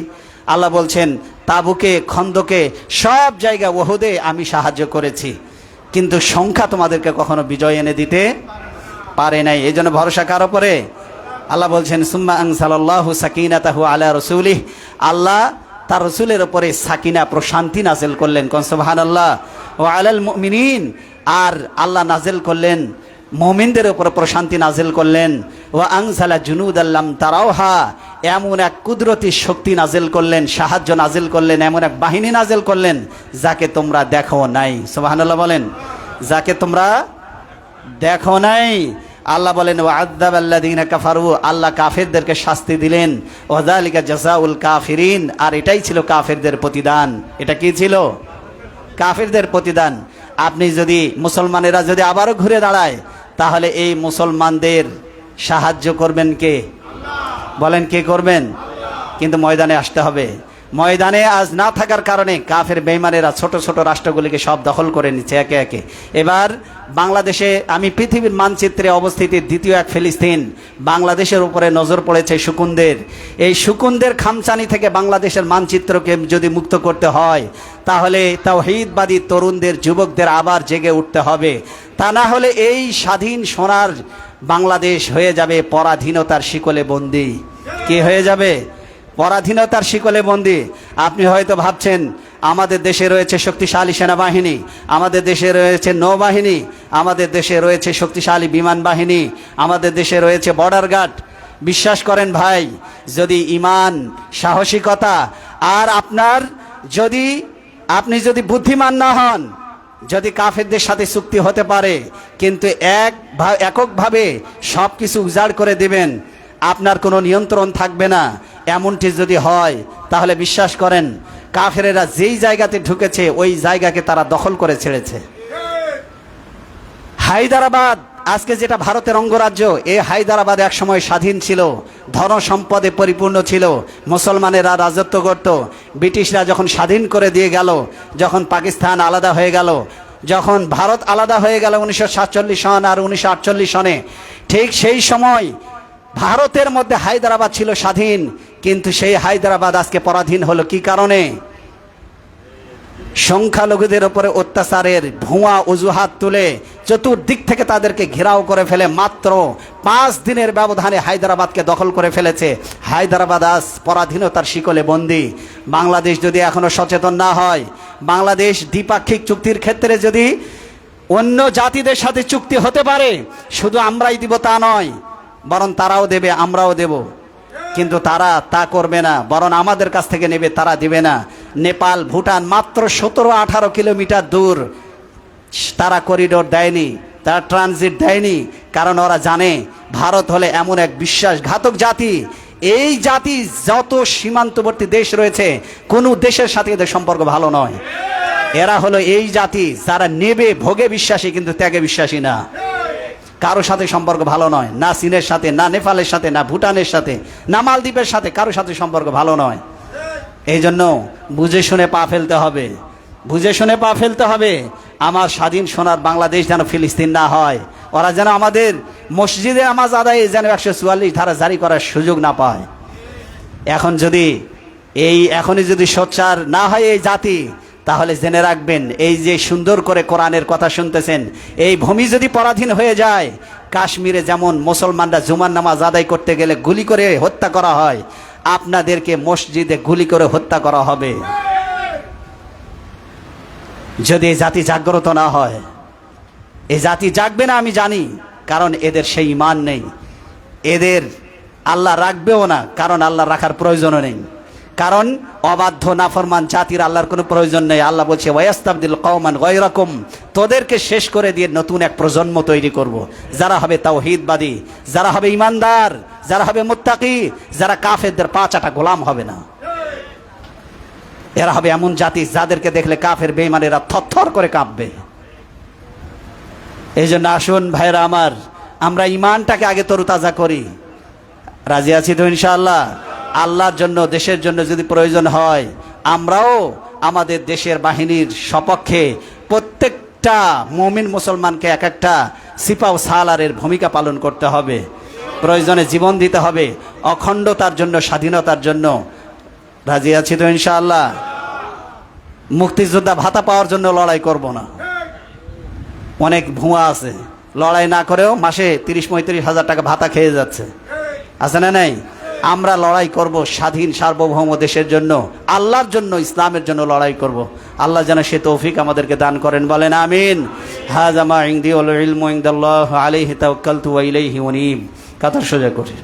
S1: আল্লাহ বলছেন তাবুকে, খন্দকে, সব জায়গা, ওহুদে আমি সাহায্য করেছি, কিন্তু সংখ্যা তোমাদেরকে কখনো বিজয় এনে দিতে পারে নাই। এই জন্য ভরসা কার উপরে? আল্লাহ বলছেন সুম্মা আনজালাল্লাহু সাকিনাতাহু আলা রাসূলিহি, আল্লাহ তার রসুলের উপরে সাকিনা, প্রশান্তি নাজিল করলেন। কোন সুবহানাল্লাহ। ওয়া আলাল মুমিনিন, আর আল্লাহ নাজিল করলেন মুমিনদের উপরে প্রশান্তি নাজিল করলেন। ওয়া আনজালা জুনুদাল লাম তারাওহা, এমন এক কুদরতি শক্তি নাজিল করলেন, সাহায্য নাজিল করলেন, এমন এক বাহিনী নাজিল করলেন যাকে তোমরা দেখো নাই। সুবহানাল্লাহ বলেন, যাকে তোমরা দেখো নাই। আল্লাহ বলেন ওয়া'আযাবাল্লাযীনা কাফারু, আল্লাহ কাফেরদেরকে শাস্তি দিলেন। ওয়াযালিকা জাযাউল কাফিরিন, আর এটাই ছিল কাফেরদের প্রতিদান। এটা কি ছিল? কাফেরদের প্রতিদান। আপনি যদি মুসলমানেরা যদি আবারও ঘুরে দাঁড়ায়, তাহলে এই মুসলমানদের সাহায্য করবেন কে? বলেন কে করবেন? কিন্তু ময়দানে আসতে হবে। ময়দানে আজ না থাকার কারণে কাফের বেঈমানেরা ছোট ছোট রাষ্ট্রগুলিকে সব দখল করে নিচ্ছে একে একে। এবার বাংলাদেশে, আমি পৃথিবীর মানচিত্রে অবস্থিত দ্বিতীয় এক ফিলিস্তিন, বাংলাদেশের উপরে নজর পড়েছে শকুনদের। এই শকুনদের খামচানি থেকে বাংলাদেশের মানচিত্রকে যদি মুক্ত করতে হয়, তাহলে তাওহীদবাদী তরুণদের, যুবকদের আবার জেগে উঠতে হবে। তা না হলে এই স্বাধীন সোনার বাংলাদেশ হয়ে যাবে পরাধীনতার শিকলে বন্দী। কি হয়ে যাবে? পরাধীনতার শিকলে বন্দী। আপনি হয়তো ভাবছেন আমাদের দেশে রয়েছে শক্তিশালী সেনাবাহিনী, আমাদের দেশে রয়েছে নৌবাহিনী, আমাদের দেশে রয়েছে শক্তিশালী বিমান বাহিনী, আমাদের দেশে রয়েছে বর্ডার গার্ড। বিশ্বাস করেন ভাই, যদি ঈমান, সাহসিকতা, আর আপনি যদি বুদ্ধিমান না হন, যদি কাফেরদের সাথে চুক্তি হতে পারে, কিন্তু এককভাবে সব কিছু উজাড় করে দেবেন, আপনার কোনো নিয়ন্ত্রণ থাকবে না, এমনটি যদি হয়, তাহলে বিশ্বাস করেন কাফেরেরা যেই জায়গাতে ঢুকেছে ওই জায়গাকে তারা দখল করে ছেড়েছে। হায়দ্রাবাদ আজকে যেটা ভারতের অঙ্গরাজ্য, এই হায়দ্রাবাদ এক সময় স্বাধীন ছিল, ধন সম্পদে পরিপূর্ণ ছিল, মুসলমানেরা রাজত্ব করত। ব্রিটিশরা যখন স্বাধীন করে দিয়ে গেল, যখন পাকিস্তান আলাদা হয়ে গেল, যখন ভারত আলাদা হয়ে গেল 1947 সন আর 1948 সনে, ঠিক সেই সময় ভারতের মধ্যে হায়দ্রাবাদ ছিল স্বাধীন, কিন্তু সেই হায়দ্রাবাদ আজকে পরাধীন হলো কি কারণে? সংখ্যালঘুদের উপরে অত্যাচারের ভুয়া অজুহাত তুলে চতুর্দিক থেকে তাদেরকে ঘেরাও করে ফেলে মাত্র 5 দিনের ব্যবধানে হায়দ্রাবাদকে দখল করে ফেলেছে। হায়দ্রাবাদ আজ পরাধীনতার শিকলে বন্দী। বাংলাদেশ যদি এখনো সচেতন না হয়, বাংলাদেশ দ্বিপাক্ষিক চুক্তির ক্ষেত্রে যদি অন্য জাতিদের সাথে চুক্তি হতে পারে, শুধু আমরাই দিব তা নয়, বরং তারাও দেবে, আমরাও দেব। কিন্তু তারা তা করবে না, বরং আমাদের কাছ থেকে নেবে, তারা দিবে না। নেপাল ভুটান মাত্র 17-18 কিলোমিটার দূর, তারা করিডোর দেয়নি, তারা ট্রানজিট দেয়নি, কারণ ওরা জানে ভারত হলে এমন এক বিশ্বাসঘাতক জাতি। এই জাতি যত সীমান্তবর্তী দেশ রয়েছে, কোনো দেশের সাথে এদের সম্পর্ক ভালো নয়। এরা হলো এই জাতি যারা নেবে ভোগে বিশ্বাসী, কিন্তু ত্যাগে বিশ্বাসী না। কারো সাথে সম্পর্ক ভালো নয়, না চীনের সাথে, না নেপালের সাথে, না ভুটানের সাথে, না মালদ্বীপের সাথে, কারো সাথে সম্পর্ক ভালো নয়। এই জন্য বুঝে শুনে পা ফেলতে হবে, বুঝে শুনে পা ফেলতে হবে। আমার স্বাধীন সোনার বাংলাদেশ যেন ফিলিস্তিন না হয়, ওরা যেন আমাদের মসজিদে নামাজ আদায়ে যেন 144 ধারা জারি করার সুযোগ না পায়। এখনই যদি সোচ্চার না হয় এই জাতি, তাহলে জেনে রাখবেন, এই যে সুন্দর করে কোরআনের কথা শুনতেছেন, এই ভূমি যদি পরাধীন হয়ে যায়, কাশ্মীরে যেমন মুসলমানরা জুমার নামাজ আদায় করতে গেলে গুলি করে হত্যা করা হয়, আপনাদেরকে মসজিদে গুলি করে হত্যা করা হবে যদি এই জাতি জাগ্রত না হয়। এই জাতি জাগবে না আমি জানি, কারণ এদের সেই ঈমান নেই। এদের আল্লাহ রাখবেও না, কারণ আল্লাহ রাখার প্রয়োজনও নেই। কারণ অবাধ্য নাফরমান জাতির আল্লাহর কোনো প্রয়োজন নেই। আল্লাহ বলছে ওয়াস্তাবদিল কওমান গায়রাকুম, তোদেরকে শেষ করে দিয়ে নতুন এক প্রজন্ম তৈরি করব, যারা হবে তাওহীদবাদী, যারা হবে ঈমানদার, যারা হবে মুত্তাকি, যারা কাফেরদের পা চাটা গোলাম হবে না। এরা হবে এমন জাতি যাদেরকে দেখলে কাফের বেঈমানেরা থরথর করে কাঁপবে। এই জন্য আসুন ভাইরা আমার, আমরা ঈমানটাকে আগে তরুতাজা করি। রাজি আছি তো ইনশাআল্লাহ? আল্লাহর জন্য, দেশের জন্য যদি প্রয়োজন হয়, আমরাও আমাদের দেশের বাহিনীর সপক্ষে প্রত্যেকটা মুমিন মুসলমানকে এক একটা সিপাহ সালারের ভূমিকা পালন করতে হবে। প্রয়োজনে জীবন দিতে হবে অখণ্ডতার জন্য, স্বাধীনতার জন্য। রাজি আছি তো ইনশাআল্লাহ? মুক্তিযোদ্ধা ভাতা পাওয়ার জন্য লড়াই করব না। অনেক ভুয়া আছে, লড়াই না করেও মাসে 30-35 হাজার টাকা ভাতা খেয়ে যাচ্ছে, আছে না নাই? আমরা লড়াই করব স্বাধীন সার্বভৌম দেশের জন্য, আল্লাহর জন্য, ইসলামের জন্য লড়াই করব। আল্লাহ যেন সে তৌফিক আমাদেরকে দান করেন, বলেন আমিন। হাযা মা ইনদি ওয়াল ইলমু ইনদাল্লাহ আলাইহি তাওয়াক্কালতু ওয়া ইলাইহি উনীব। কাতার সোজা করি।